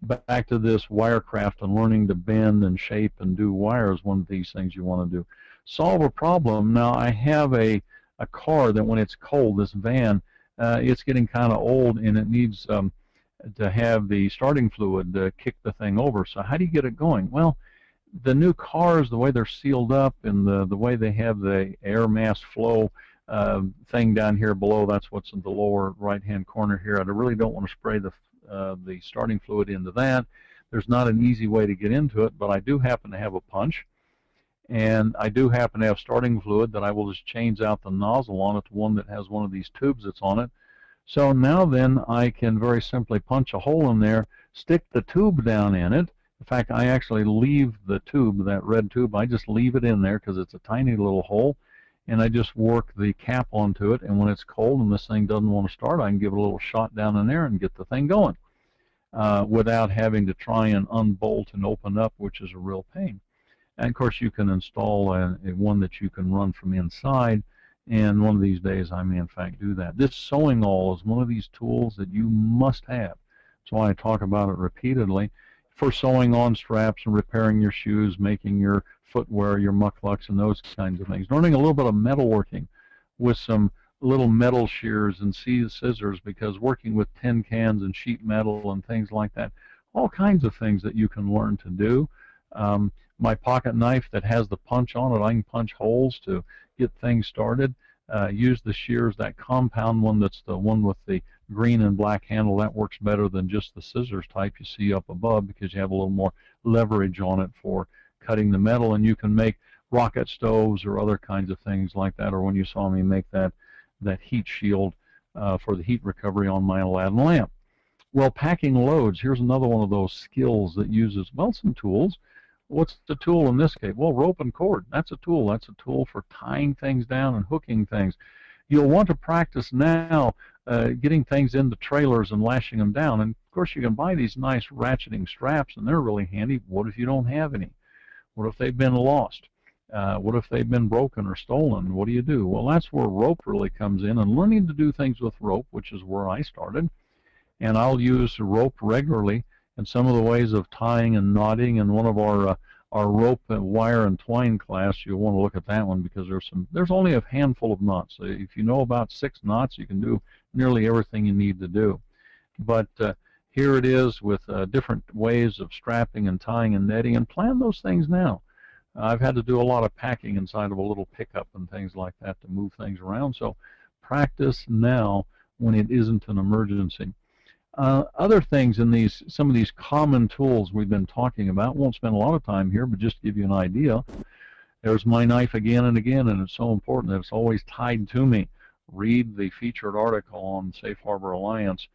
Back to this wirecraft and learning to bend and shape and do wires, one of these things you want to do. Solve a problem. Now, I have a car that when it's cold, this van, it's getting kind of old, and it needs to have the starting fluid to kick the thing over. So how do you get it going? Well, the new cars, the way they're sealed up and the way they have the air mass flow thing down here below, that's what's in the lower right-hand corner here. I really don't want to spray the starting fluid into that. There's not an easy way to get into it, but I do happen to have a punch, and I do happen to have starting fluid that I will just change out the nozzle on it to one that has one of these tubes that's on it. So now then I can very simply punch a hole in there, stick the tube down in it. In fact, I actually leave the tube, that red tube, I just leave it in there because it's a tiny little hole, and I just work the cap onto it, and when it's cold and this thing doesn't want to start, I can give it a little shot down in there and get the thing going without having to try and unbolt and open up, which is a real pain. And of course you can install one that you can run from inside, and one of these days I may in fact do that. This sewing awl is one of these tools that you must have. That's why I talk about it repeatedly, for sewing on straps and repairing your shoes, making your footwear, your mucklucks, and those kinds of things. Learning a little bit of metalworking with some little metal shears and scissors, because working with tin cans and sheet metal and things like that, all kinds of things that you can learn to do. My pocket knife that has the punch on it, I can punch holes to get things started. Use the shears, that compound one, that's the one with the green and black handle. That works better than just the scissors type you see up above, because you have a little more leverage on it for cutting the metal, and you can make rocket stoves or other kinds of things like that, or when you saw me make that heat shield for the heat recovery on my Aladdin lamp. Well, packing loads, here's another one of those skills that uses, well, some tools. What's the tool in this case? Well, rope and cord. That's a tool. That's a tool for tying things down and hooking things. You'll want to practice now getting things into trailers and lashing them down. And of course you can buy these nice ratcheting straps, and they're really handy. What if you don't have any? What if they've been lost? What if they've been broken or stolen? What do you do? Well, that's where rope really comes in, and learning to do things with rope, which is where I started. And I'll use rope regularly, and some of the ways of tying and knotting, and one of our rope and wire and twine class, you'll want to look at that one, because there's only a handful of knots. So if you know about 6 knots, you can do nearly everything you need to do. But here it is with different ways of strapping and tying and netting, and plan those things now. I've had to do a lot of packing inside of a little pickup and things like that to move things around, so practice now when it isn't an emergency. Other things in some of these common tools we've been talking about, won't spend a lot of time here, but just to give you an idea. There's my knife again and again, and it's so important that it's always tied to me. Read the featured article on Safe Harbor Alliance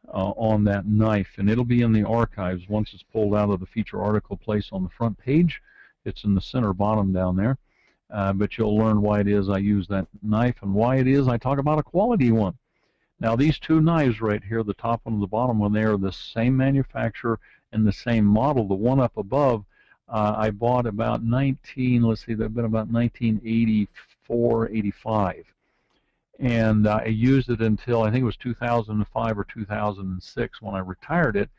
on that knife, and it'll be in the archives once it's pulled out of the feature article place on the front page. It's in the center bottom down there. But you'll learn why it is I use that knife and why it is I talk about a quality one. Now these two knives right here, the top one and the bottom one, they are the same manufacturer and the same model. The one up above, I bought about let's see, they've been about 1984, 85. And I used it until I think it was 2005 or 2006 when I retired it.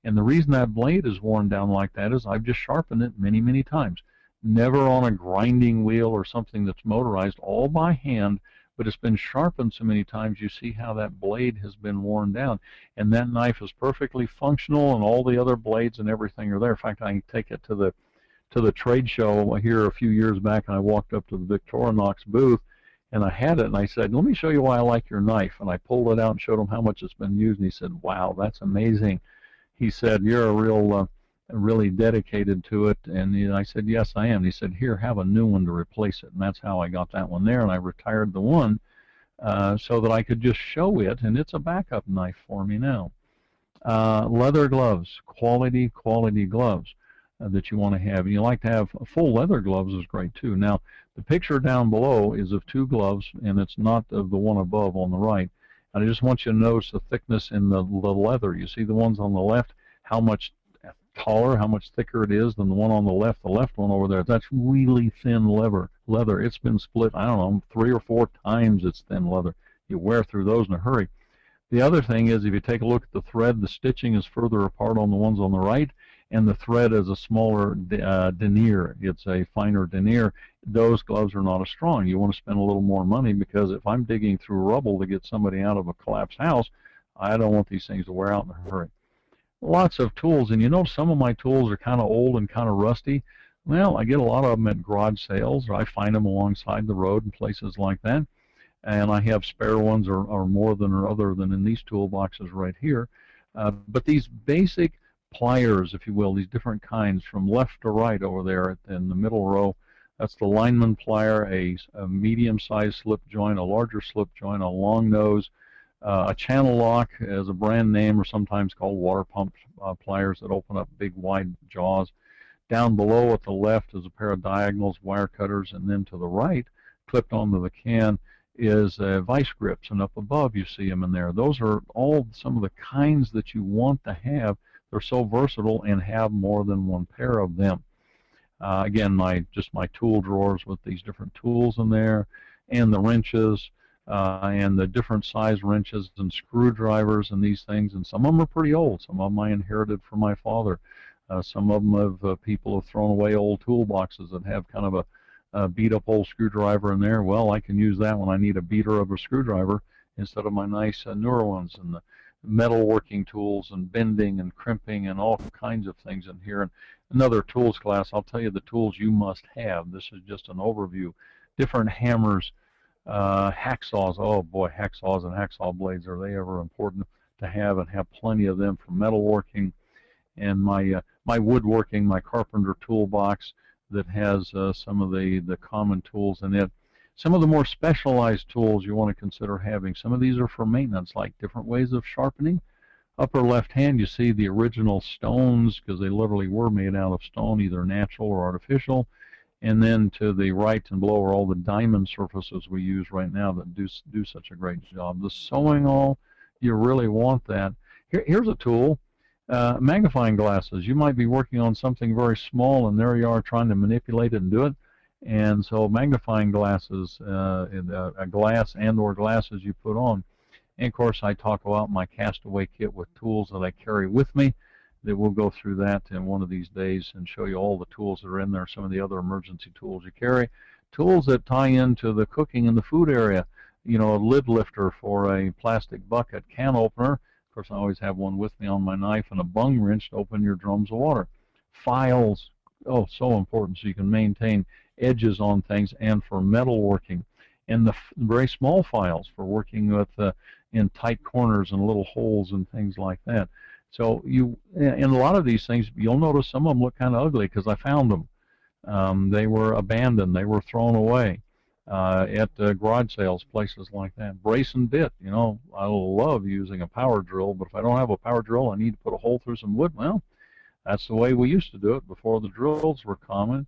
And the reason that blade is worn down like that is I've just sharpened it many, many times. Never on a grinding wheel or something that's motorized, all by hand, but it's been sharpened so many times you see how that blade has been worn down. And that knife is perfectly functional, and all the other blades and everything are there. In fact, I can take it to the trade show here a few years back, and I walked up to the Victorinox booth, and I had it, and I said, let me show you why I like your knife. And I pulled it out and showed him how much it's been used, and he said, wow, that's amazing. He said, you're really dedicated to it. And I said, yes, I am. And he said, here, have a new one to replace it. And that's how I got that one there, and I retired the one so that I could just show it, and it's a backup knife for me now. Leather gloves, quality gloves that you want to have. And you like to have full leather gloves is great too. Now, the picture down below is of two gloves, and it's not of the one above on the right. And I just want you to notice the thickness in the leather. You see the ones on the left, how much taller, how much thicker it is than the one on the left one over there. That's really thin leather. It's been split, I don't know, 3 or 4 times its thin leather. You wear through those in a hurry. The other thing is, if you take a look at the thread, the stitching is further apart on the ones on the right, and the thread is a smaller denier. It's a finer denier. Those gloves are not as strong. You want to spend a little more money, because if I'm digging through rubble to get somebody out of a collapsed house, I don't want these things to wear out in a hurry. Lots of tools, and you know some of my tools are kind of old and kind of rusty. Well, I get a lot of them at garage sales, or I find them alongside the road and places like that. And I have spare ones or more than or other than in these toolboxes right here. But these basic pliers, if you will, these different kinds from left to right over there in the middle row, that's the lineman plier, a medium-sized slip joint, a larger slip joint, a long nose, a channel lock as a brand name, or sometimes called water pump pliers that open up big wide jaws. Down below at the left is a pair of diagonals, wire cutters, and then to the right, clipped onto the can, is vice grips, and up above you see them in there. Those are all some of the kinds that you want to have. They're so versatile, and have more than one pair of them. Again, my tool drawers with these different tools in there, and the wrenches, and the different size wrenches and screwdrivers and these things. And some of them are pretty old. Some of them I inherited from my father. Some of them people have thrown away old toolboxes that have kind of a beat-up old screwdriver in there. Well, I can use that when I need a beater of a screwdriver instead of my nice newer ones. And the metalworking tools and bending and crimping and all kinds of things in here. And another tools class, I'll tell you the tools you must have. This is just an overview. Different hammers, hacksaws. Oh boy, hacksaws and hacksaw blades, are they ever important to have, and have plenty of them for metalworking. And my woodworking, my carpenter toolbox that has some of the common tools in it. Some of the more specialized tools you want to consider having. Some of these are for maintenance, like different ways of sharpening. Upper left hand, you see the original stones, because they literally were made out of stone, either natural or artificial. And then to the right and below are all the diamond surfaces we use right now that do such a great job. The sewing awl, you really want that. Here's a tool. Magnifying glasses. You might be working on something very small, and there you are trying to manipulate it and do it. And so magnifying glasses, a glass and or glasses you put on. And of course I talk about my castaway kit with tools that I carry with me. That we'll go through that in one of these days and show you all the tools that are in there, some of the other emergency tools you carry. Tools that tie into the cooking and the food area. You know, a lid lifter for a plastic bucket, can opener. Of course, I always have one with me on my knife, and a bung wrench to open your drums of water. Files, oh, so important, so you can maintain edges on things, and for metalworking. And the very small files for working with in tight corners and little holes and things like that. So in a lot of these things, you'll notice some of them look kind of ugly because I found them. They were abandoned. They were thrown away at garage sales, places like that. Brace and bit. You know, I love using a power drill, but if I don't have a power drill, I need to put a hole through some wood. Well, that's the way we used to do it before the drills were common.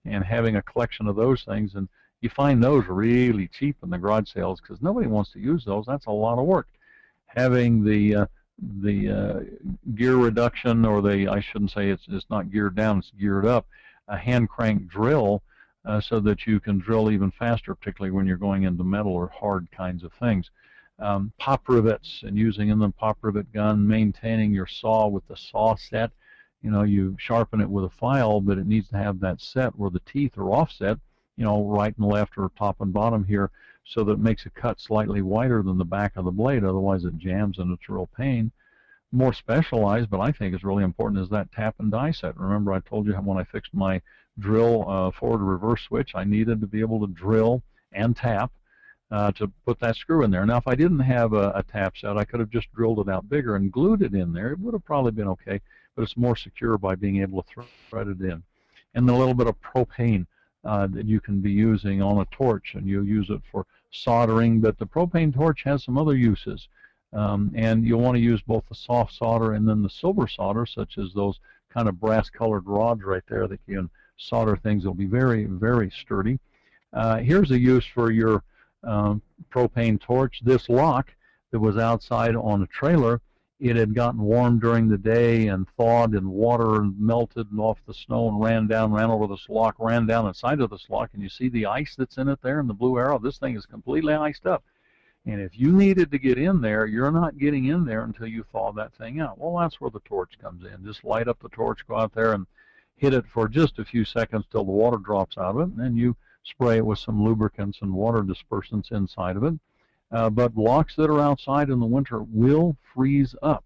and having a collection of those things. And you find those really cheap in the garage sales because nobody wants to use those. That's a lot of work. Having the gear reduction, or I shouldn't say it's not geared down, it's geared up, a hand crank drill, so that you can drill even faster, particularly when you're going into metal or hard kinds of things. Pop rivets and using in the pop rivet gun, maintaining your saw with the saw set. You sharpen it with a file, but it needs to have that set where the teeth are offset, right and left or top and bottom here, so that it makes a cut slightly wider than the back of the blade. Otherwise it jams and it's a real pain. More specialized, but I think is really important, is that tap and die set. Remember I told you when I fixed my drill forward reverse switch, I needed to be able to drill and tap to put that screw in there. Now if I didn't have a tap set, I could have just drilled it out bigger and glued it in there. It would have probably been okay, but it's more secure by being able to thread it in. And a little bit of propane that you can be using on a torch, and you'll use it for soldering, but the propane torch has some other uses. And you'll want to use both the soft solder and then the silver solder, such as those kind of brass colored rods right there that you can solder things. They'll be very, very sturdy. Here's a use for your propane torch. This lock that was outside on a trailer, it had gotten warm during the day and thawed, and water melted off the snow and ran over this lock, ran down inside of this lock, and you see the ice that's in it there in the blue arrow. This thing is completely iced up. And if you needed to get in there, you're not getting in there until you thaw that thing out. Well, that's where the torch comes in. Just light up the torch, go out there and hit it for just a few seconds till the water drops out of it, and then you spray it with some lubricants and water dispersants inside of it. But locks that are outside in the winter will freeze up.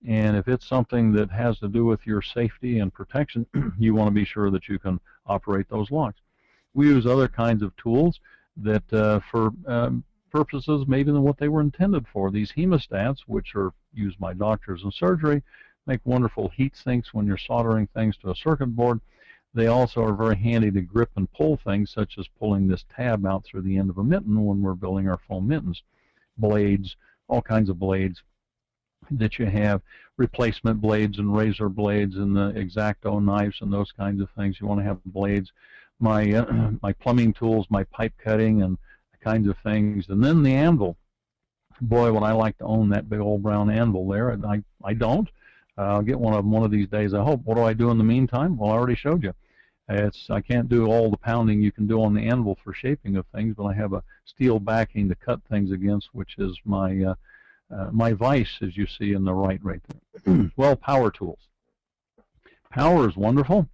And if it's something that has to do with your safety and protection, you want to be sure that you can operate those locks. We use other kinds of tools that for purposes maybe than what they were intended for. These hemostats, which are used by doctors in surgery, make wonderful heat sinks when you're soldering things to a circuit board. They also are very handy to grip and pull things, such as pulling this tab out through the end of a mitten when we're building our foam mittens. Blades, all kinds of blades that you have, replacement blades and razor blades and the X-Acto knives and those kinds of things. You want to have blades. My plumbing tools, my pipe cutting and kinds of things. And then the anvil. Boy, would I like to own that big old brown anvil there. I don't. I'll get one of them one of these days, I hope. What do I do in the meantime? Well, I already showed you. I can't do all the pounding you can do on the anvil for shaping of things, but I have a steel backing to cut things against, which is my my vise, as you see in the right there. Well, power tools. Power is wonderful,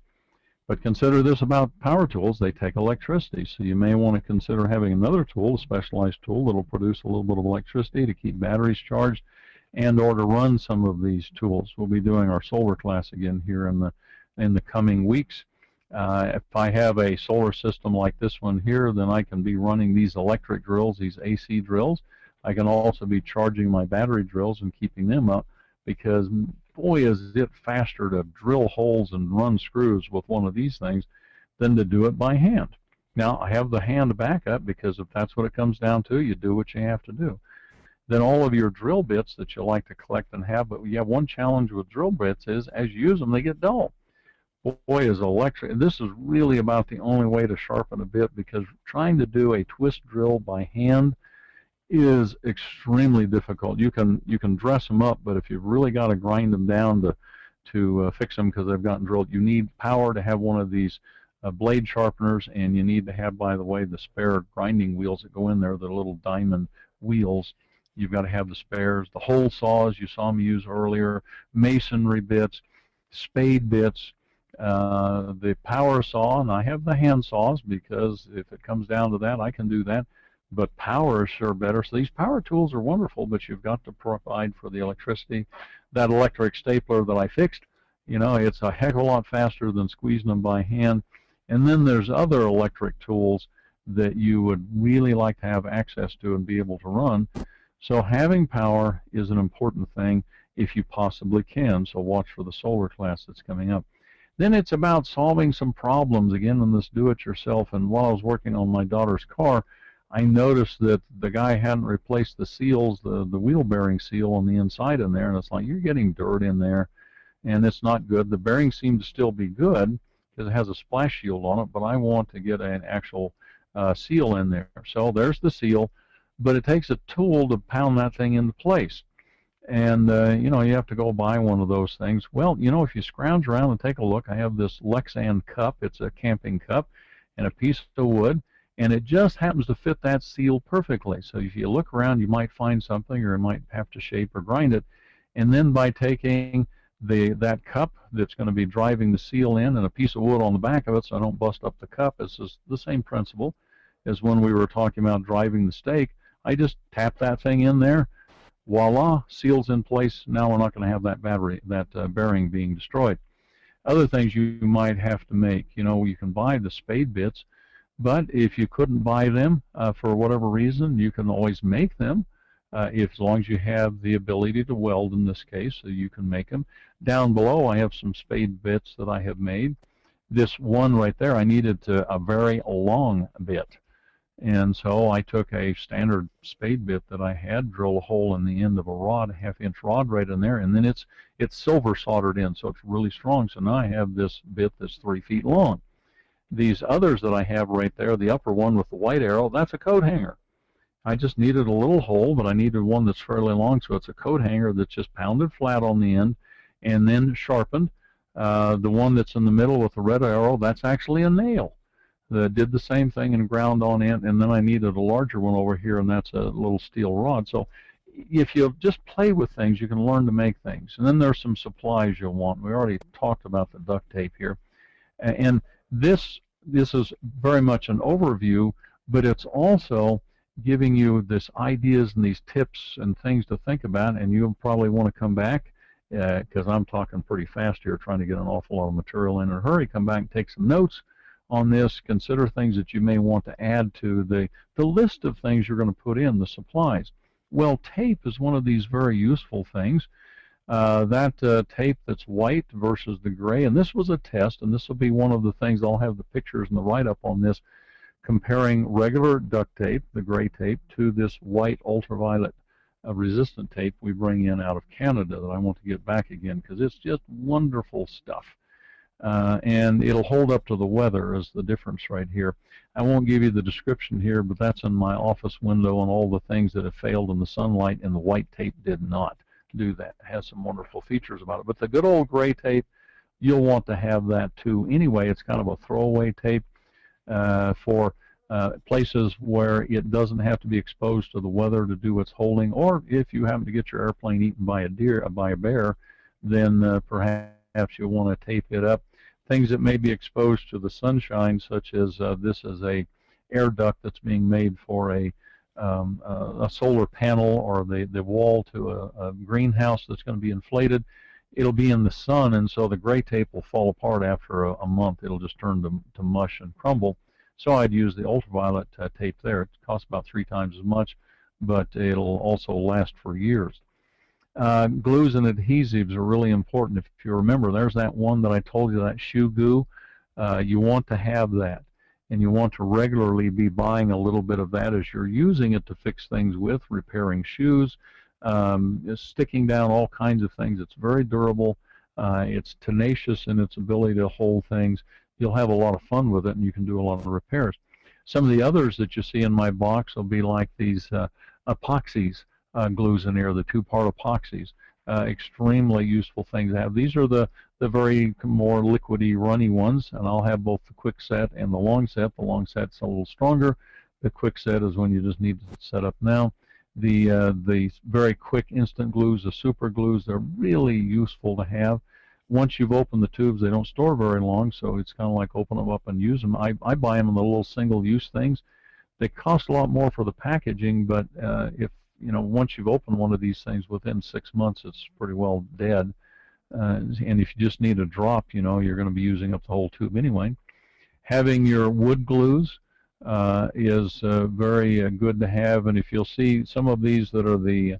but consider this about power tools. They take electricity, so you may want to consider having another tool, a specialized tool that will produce a little bit of electricity to keep batteries charged and or to run some of these tools. We'll be doing our solar class again here in the coming weeks. If I have a solar system like this one here, then I can be running these electric drills, these AC drills. I can also be charging my battery drills and keeping them up, because boy is it faster to drill holes and run screws with one of these things than to do it by hand. Now I have the hand backup, because if that's what it comes down to, you do what you have to do. Then all of your drill bits that you like to collect and have, but you have one challenge with drill bits is as you use them they get dull. Boy is electric. This is really about the only way to sharpen a bit, because trying to do a twist drill by hand is extremely difficult. You can dress them up, but if you've really got to grind them down to fix them because they've gotten drilled, you need power to have one of these blade sharpeners, and you need to have, by the way, the spare grinding wheels that go in there, the little diamond wheels. You've got to have the spares, the hole saws you saw me use earlier, masonry bits, spade bits, the power saw, and I have the hand saws because if it comes down to that, I can do that. But power is sure better. So these power tools are wonderful, but you've got to provide for the electricity. That electric stapler that I fixed, it's a heck of a lot faster than squeezing them by hand. And then there's other electric tools that you would really like to have access to and be able to run. So having power is an important thing if you possibly can. So watch for the solar class that's coming up. Then it's about solving some problems, again, in this do-it-yourself. And while I was working on my daughter's car, I noticed that the guy hadn't replaced the seals, the wheel bearing seal on the inside in there, and it's like, you're getting dirt in there, and it's not good. The bearings seem to still be good, because it has a splash shield on it, but I want to get an actual seal in there. So there's the seal, but it takes a tool to pound that thing into place. And, you have to go buy one of those things. Well, if you scrounge around and take a look, I have this Lexan cup. It's a camping cup and a piece of wood, and it just happens to fit that seal perfectly. So if you look around, you might find something, or you might have to shape or grind it. And then by taking that cup that's going to be driving the seal in and a piece of wood on the back of it so I don't bust up the cup, it's just the same principle as when we were talking about driving the stake. I just tap that thing in there. Voila, seal's in place. Now we're not going to have that bearing being destroyed. Other things you might have to make, you can buy the spade bits, but if you couldn't buy them for whatever reason, you can always make them, as long as you have the ability to weld in this case, so you can make them. Down below, I have some spade bits that I have made. This one right there, I needed a very long bit. And so I took a standard spade bit that I had, drilled a hole in the end of a rod, a half-inch rod right in there, and then it's silver soldered in, so it's really strong. So now I have this bit that's 3 feet long. These others that I have right there, the upper one with the white arrow, that's a coat hanger. I just needed a little hole, but I needed one that's fairly long, so it's a coat hanger that's just pounded flat on the end and then sharpened. The one that's in the middle with the red arrow, that's actually a nail. Did the same thing and ground on it, and then I needed a larger one over here, and that's a little steel rod. So if you just play with things, you can learn to make things. And then there's some supplies you'll want. We already talked about the duct tape here. And this is very much an overview, but it's also giving you this ideas and these tips and things to think about, and you'll probably want to come back, because I'm talking pretty fast here, trying to get an awful lot of material in a hurry. Come back and take some notes on this. Consider things that you may want to add to the list of things you're going to put in, the supplies. Well, tape is one of these very useful things. That tape that's white versus the gray, and this was a test, and this will be one of the things, I'll have the pictures and the write-up on this, comparing regular duct tape, the gray tape, to this white ultraviolet resistant tape we bring in out of Canada that I want to get back again, because it's just wonderful stuff. And it'll hold up to the weather is the difference right here. I won't give you the description here, but that's in my office window, and all the things that have failed in the sunlight, and the white tape did not do that. It has some wonderful features about it. But the good old gray tape, you'll want to have that too. Anyway, it's kind of a throwaway tape for places where it doesn't have to be exposed to the weather to do its holding, or if you happen to get your airplane eaten by a bear, then perhaps you'll want to tape it up. Things that may be exposed to the sunshine, such as this is a air duct that's being made for a solar panel, or the wall to a greenhouse that's going to be inflated. It'll be in the sun, and so the gray tape will fall apart after a month. It'll just turn to mush and crumble. So I'd use the ultraviolet tape there. It costs about 3 times as much, but it'll also last for years. Glues and adhesives are really important. If you remember, there's that one that I told you, that shoe glue. You want to have that, and you want to regularly be buying a little bit of that as you're using it to fix things with, repairing shoes, sticking down all kinds of things. It's very durable. It's tenacious in its ability to hold things. You'll have a lot of fun with it, and you can do a lot of repairs. Some of the others that you see in my box will be like these epoxies. Glues in here, the 2-part epoxies, extremely useful things to have. These are the very more liquidy, runny ones, and I'll have both the quick set and the long set. The long set's a little stronger. The quick set is when you just need to set up now. The very quick instant glues, the super glues, they're really useful to have. Once you've opened the tubes, they don't store very long, so it's kind of like open them up and use them. I buy them in the little single-use things. They cost a lot more for the packaging, but once you've opened one of these things, within 6 months, it's pretty well dead. And if you just need a drop, you're going to be using up the whole tube anyway. Having your wood glues is very good to have. And if you'll see some of these that are the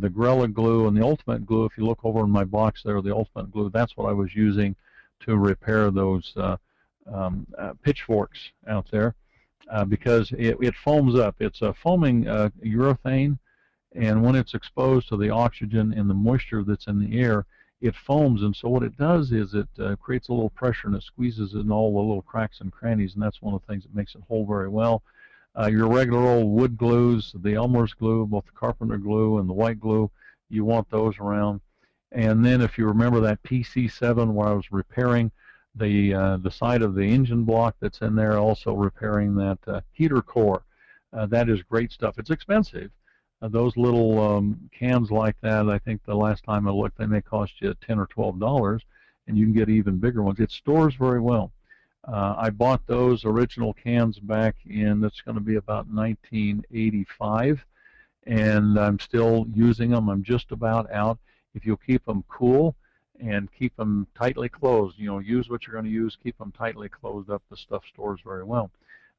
Gorilla Glue and the Ultimate Glue, if you look over in my box there, the Ultimate Glue, that's what I was using to repair those pitchforks out there. Because it foams up. It's a foaming urethane, and when it's exposed to the oxygen and the moisture that's in the air, it foams, and so what it does is it creates a little pressure and it squeezes in all the little cracks and crannies, and that's one of the things that makes it hold very well. Your regular old wood glues, the Elmer's glue, both the carpenter glue and the white glue, you want those around. And then if you remember that PC7 where I was repairing the side of the engine block that's in there, also repairing that heater core. That is great stuff. It's expensive. Those little cans like that, I think the last time I looked, they may cost you $10 or $12, and you can get even bigger ones. It stores very well. I bought those original cans back in, that's going to be about 1985, and I'm still using them. I'm just about out. If you'll keep them cool and keep them tightly closed, you know, use what you're going to use, keep them tightly closed up, the stuff stores very well.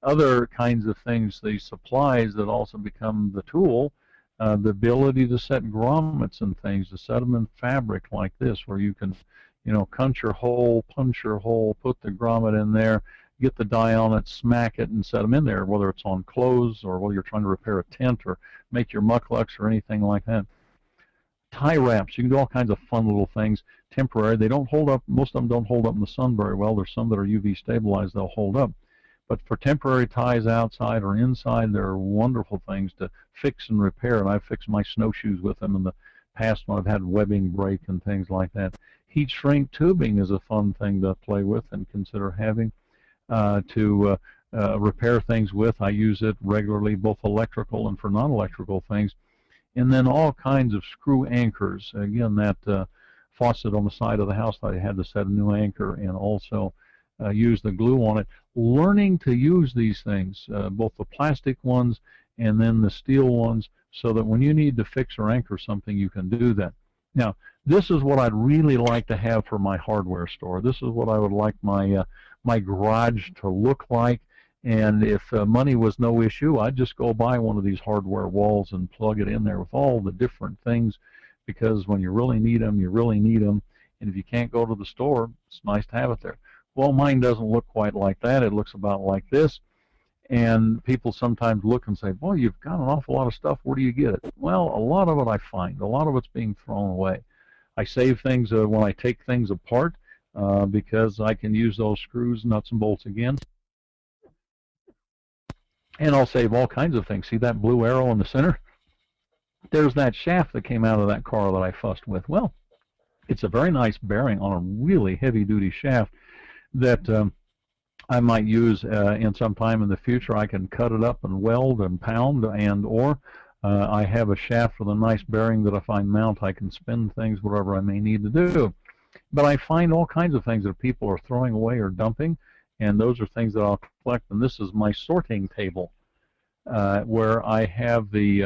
Other kinds of things, the supplies that also become the tool, the ability to set grommets and things, to set them in fabric like this, where you can, you know, punch your hole, put the grommet in there, get the dye on it, smack it, and set them in there, whether it's on clothes or whether you're trying to repair a tent or make your mucklucks or anything like that. Tie wraps, you can do all kinds of fun little things. Temporary, they don't hold up, most of them don't hold up in the sun very well. There's some that are UV stabilized, they'll hold up. But for temporary ties outside or inside, they're wonderful things to fix and repair, and I've fixed my snowshoes with them in the past when I've had webbing break and things like that. Heat shrink tubing is a fun thing to play with and consider having to repair things with. I use it regularly, both electrical and for non-electrical things. And then all kinds of screw anchors. Again, that faucet on the side of the house, I had to set a new anchor and also use the glue on it. Learning to use these things, both the plastic ones and then the steel ones, so that when you need to fix or anchor something, you can do that. Now, this is what I'd really like to have for my hardware store. This is what I would like my my garage to look like. And if money was no issue, I'd just go buy one of these hardware walls and plug it in there with all the different things, because when you really need them, you really need them. And if you can't go to the store, it's nice to have it there. Well, mine doesn't look quite like that. It looks about like this. And people sometimes look and say, boy, you've got an awful lot of stuff. Where do you get it? Well, a lot of it I find. A lot of it's being thrown away. I save things when I take things apart because I can use those screws, nuts, and bolts again. And I'll save all kinds of things. See that blue arrow in the center? There's that shaft that came out of that car that I fussed with. Well, it's a very nice bearing on a really heavy-duty shaft that I might use in some time in the future. I can cut it up and weld and pound, and or I have a shaft with a nice bearing that if I mount, I can spin things, whatever I may need to do. But I find all kinds of things that people are throwing away or dumping, and those are things that I'll collect. And this is my sorting table, where I have the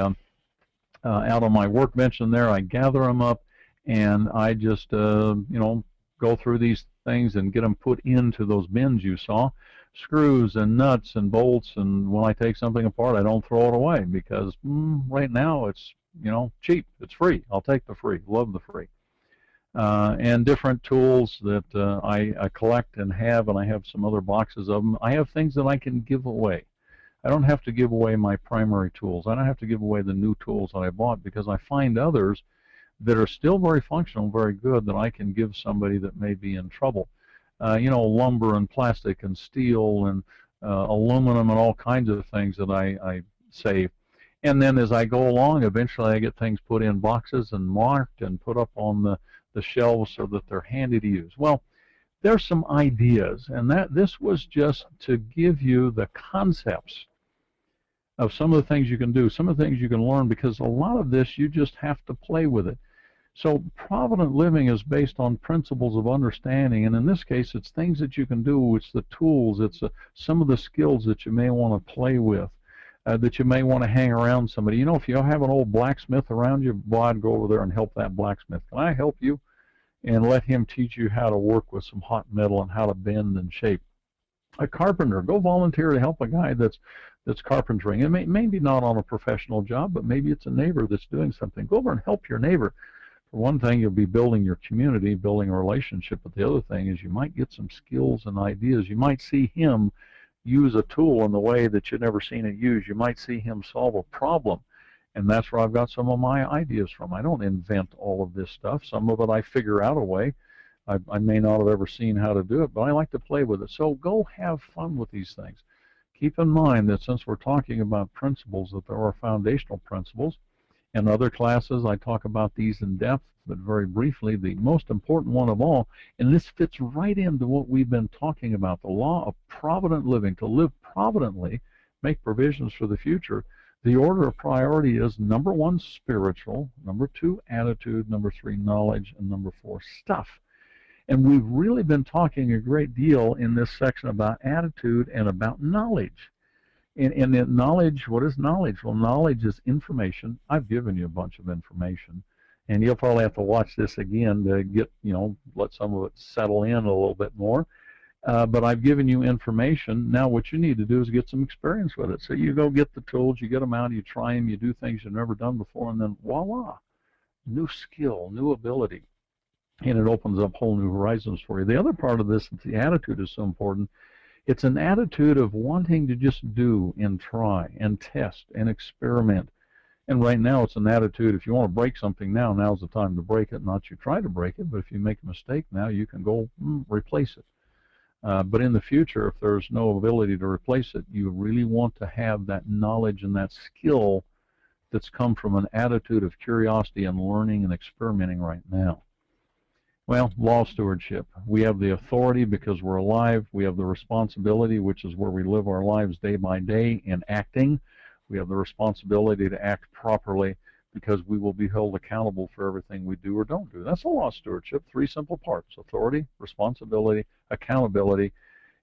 out on my workbench in there. I gather them up, and I just you know, go through these things and get them put into those bins you saw. Screws and nuts and bolts, and when I take something apart, I don't throw it away, because right now it's, you know, cheap. It's free. I'll take the free. Love the free. And different tools that I collect and I have some other boxes of them. I have things that I can give away. I don't have to give away my primary tools. I don't have to give away the new tools that I bought, because I find others that are still very functional, very good, that I can give somebody that may be in trouble. You know, lumber and plastic and steel and aluminum and all kinds of things that I save. And then as I go along, eventually I get things put in boxes and marked and put up on the shelves so that they're handy to use. Well, there's some ideas, and this was just to give you the concepts of some of the things you can do, some of the things you can learn, because a lot of this you just have to play with it. So provident living is based on principles of understanding, and in this case it's things that you can do, it's the tools, it's some of the skills that you may want to play with, that you may want to hang around somebody. You know, if you have an old blacksmith around you, boy, I'd go over there and help that blacksmith. Can I help you? And let him teach you how to work with some hot metal and how to bend and shape. A carpenter, go volunteer to help a guy that's carpentering. And maybe not on a professional job, but maybe it's a neighbor that's doing something. Go over and help your neighbor. For one thing, you'll be building your community, building a relationship. But the other thing is you might get some skills and ideas. You might see him use a tool in the way that you've never seen it used. You might see him solve a problem. And that's where I've got some of my ideas from. I don't invent all of this stuff. Some of it I figure out a way. I may not have ever seen how to do it, but I like to play with it. So go have fun with these things. Keep in mind that since we're talking about principles, that there are foundational principles. In other classes, I talk about these in depth, but very briefly, the most important one of all, and this fits right into what we've been talking about, the law of provident living, to live providently, make provisions for the future. The order of priority is number 1, spiritual, number 2, attitude, number 3, knowledge, and number 4, stuff. And we've really been talking a great deal in this section about attitude and about knowledge. And knowledge, what is knowledge? Well, knowledge is information. I've given you a bunch of information, and you'll probably have to watch this again to get, let some of it settle in a little bit more. But I've given you information. Now what you need to do is get some experience with it. So you go get the tools, you get them out, you try them, you do things you've never done before, and then voila, new skill, new ability. And it opens up whole new horizons for you. The other part of this, the attitude is so important. It's an attitude of wanting to just do and try and test and experiment. And right now it's an attitude, if you want to break something now, now's the time to break it, not you try to break it, but if you make a mistake now, you can go replace it. But in the future, if there's no ability to replace it, you really want to have that knowledge and that skill that's come from an attitude of curiosity and learning and experimenting right now. Well, law of stewardship. We have the authority because we're alive. We have the responsibility, which is where we live our lives day by day in acting. We have the responsibility to act properly because we will be held accountable for everything we do or don't do. That's the law of stewardship, 3 simple parts: authority, responsibility, accountability.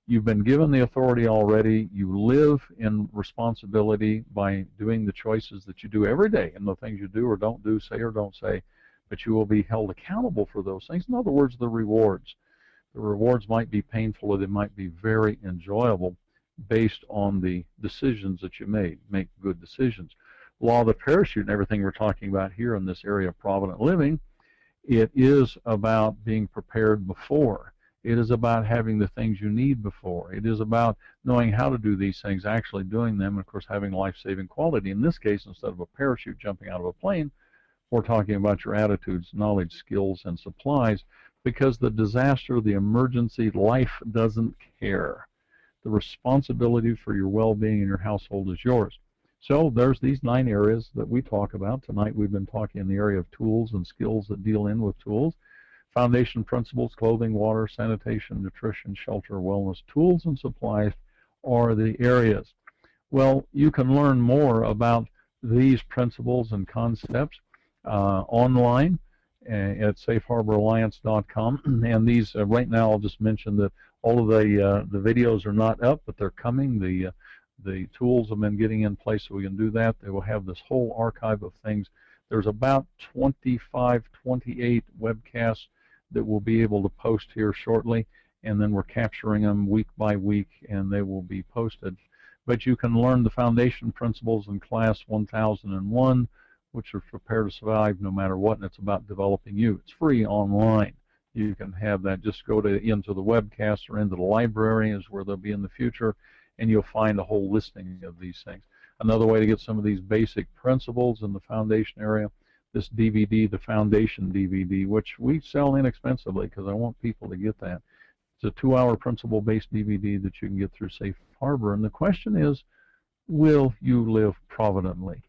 You've been given the authority already. You live in responsibility by doing the choices that you do every day and the things you do or don't do, say or don't say. But you will be held accountable for those things. In other words, the rewards. The rewards might be painful or they might be very enjoyable based on the decisions that you made. Make good decisions. Law of the parachute and everything we're talking about here in this area of provident living, it is about being prepared before. It is about having the things you need before. It is about knowing how to do these things, actually doing them, and of course having life-saving quality. In this case, instead of a parachute jumping out of a plane, we're talking about your attitudes, knowledge, skills, and supplies, because the disaster, the emergency, life doesn't care. The responsibility for your well-being in your household is yours. So there's these 9 areas that we talk about. Tonight we've been talking in the area of tools and skills that deal in with tools. Foundation principles: clothing, water, sanitation, nutrition, shelter, wellness. Tools and supplies are the areas. Well, you can learn more about these principles and concepts online at self-reliant.com. And these, right now, I'll just mention that all of the videos are not up, but they're coming. The tools have been getting in place so we can do that. They will have this whole archive of things. There's about 25, 28 webcasts that we'll be able to post here shortly, and then we're capturing them week by week, and they will be posted. But you can learn the foundation principles in class 1001, which are prepared to survive no matter what, and it's about developing you. It's free online. You can have that. Just go into the webcast or into the library is where they'll be in the future, and you'll find a whole listing of these things. Another way to get some of these basic principles in the foundation area, this DVD, the Foundation DVD, which we sell inexpensively because I want people to get that. It's a 2-hour principle-based DVD that you can get through Safe Harbor. And the question is, will you live providently?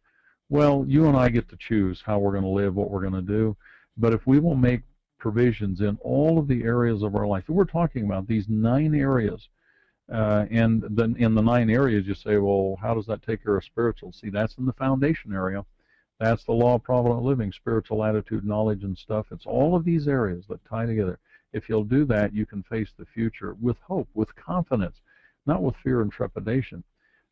Well, you and I get to choose how we're going to live, what we're going to do. But if we will make provisions in all of the areas of our life, we're talking about these 9 areas, and then in the 9 areas you say, well, how does that take care of spiritual? See, that's in the foundation area. That's the law of provident living, spiritual attitude, knowledge, and stuff. It's all of these areas that tie together. If you'll do that, you can face the future with hope, with confidence, not with fear and trepidation.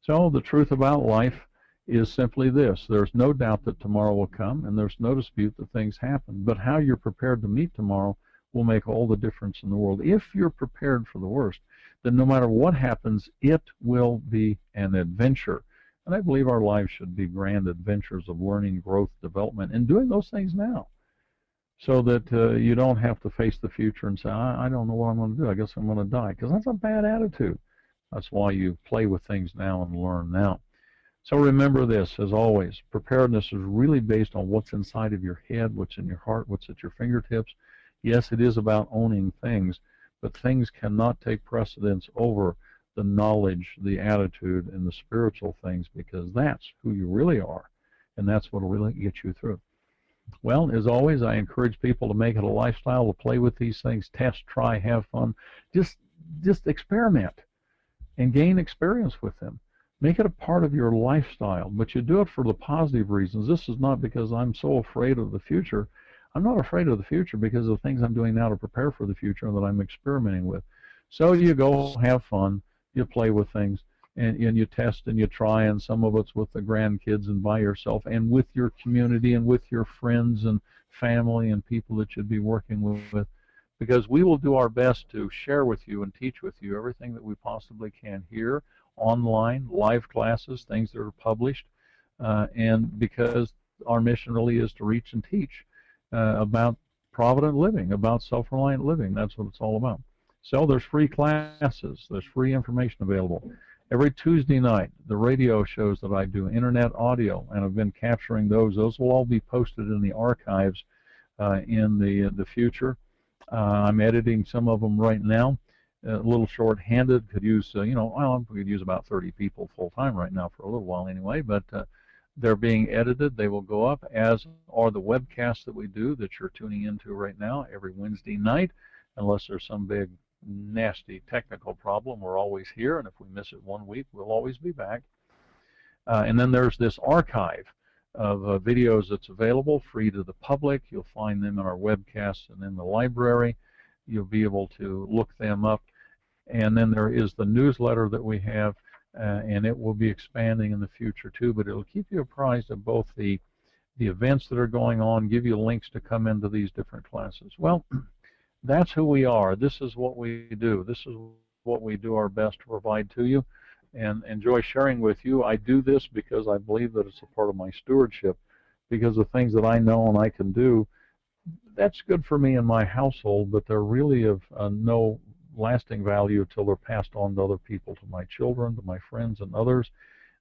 So the truth about life is simply this: there's no doubt that tomorrow will come, and there's no dispute that things happen. But how you're prepared to meet tomorrow will make all the difference in the world. If you're prepared for the worst, then no matter what happens, it will be an adventure. And I believe our lives should be grand adventures of learning, growth, development, and doing those things now, so that you don't have to face the future and say, I don't know what I'm going to do. I guess I'm going to die, because that's a bad attitude. That's why you play with things now and learn now. So remember this, as always, preparedness is really based on what's inside of your head, what's in your heart, what's at your fingertips. Yes, it is about owning things, but things cannot take precedence over the knowledge, the attitude, and the spiritual things, because that's who you really are, and that's what will really get you through. Well, as always, I encourage people to make it a lifestyle, to play with these things, test, try, have fun. Just, just experiment and gain experience with them. Make it a part of your lifestyle, but you do it for the positive reasons. This is not because I'm so afraid of the future. I'm not afraid of the future because of the things I'm doing now to prepare for the future and that I'm experimenting with. So you go have fun, you play with things, and you test and you try, and some of it's with the grandkids and by yourself and with your community and with your friends and family and people that you'd be working with, because we will do our best to share with you and teach with you everything that we possibly can here, online, live classes, things that are published, and because our mission really is to reach and teach about provident living, about self-reliant living. That's what it's all about. So there's free classes, there's free information available. Every Tuesday night, the radio shows that I do, internet audio, and I've been capturing those. Those will all be posted in the archives in the future. I'm editing some of them right now. A little short-handed, could use, well, we could use about 30 people full-time right now for a little while anyway, but they're being edited. They will go up, as are the webcasts that we do that you're tuning into right now every Wednesday night, unless there's some big, nasty technical problem. We're always here, and if we miss it 1 week, we'll always be back. And then there's this archive of videos that's available, free to the public. You'll find them in our webcasts and in the library. You'll be able to look them up. And then there is the newsletter that we have, and it will be expanding in the future too, but it'll keep you apprised of both the events that are going on, give you links to come into these different classes. Well, that's who we are. This is what we do. This is what we do our best to provide to you and enjoy sharing with you. I do this because I believe that it's a part of my stewardship, because the things that I know and I can do, that's good for me and my household, but they're really of no lasting value until they're passed on to other people, to my children, to my friends and others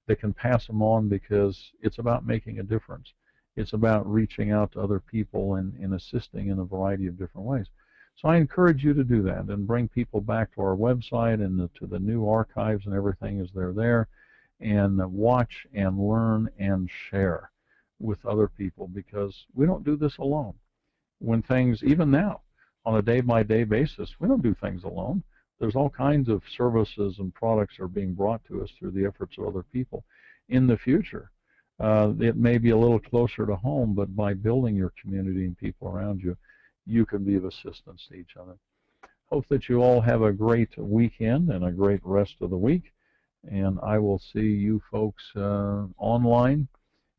that can pass them on, because it's about making a difference. It's about reaching out to other people and assisting in a variety of different ways. So I encourage you to do that and bring people back to our website and to the new archives and everything as they're there, and watch and learn and share with other people, because we don't do this alone. When things, even now, on a day-by-day basis, we don't do things alone. There's all kinds of services and products that are being brought to us through the efforts of other people. In the future, it may be a little closer to home, but by building your community and people around you, you can be of assistance to each other. Hope that you all have a great weekend and a great rest of the week, and I will see you folks online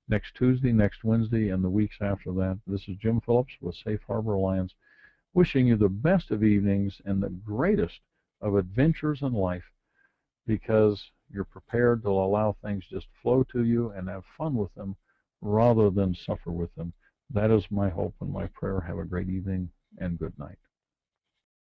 next Tuesday, next Wednesday, and the weeks after that. This is Jim Phillips with Safe Harbor Alliance, wishing you the best of evenings and the greatest of adventures in life, because you're prepared to allow things just flow to you and have fun with them rather than suffer with them. That is my hope and my prayer. Have a great evening and good night.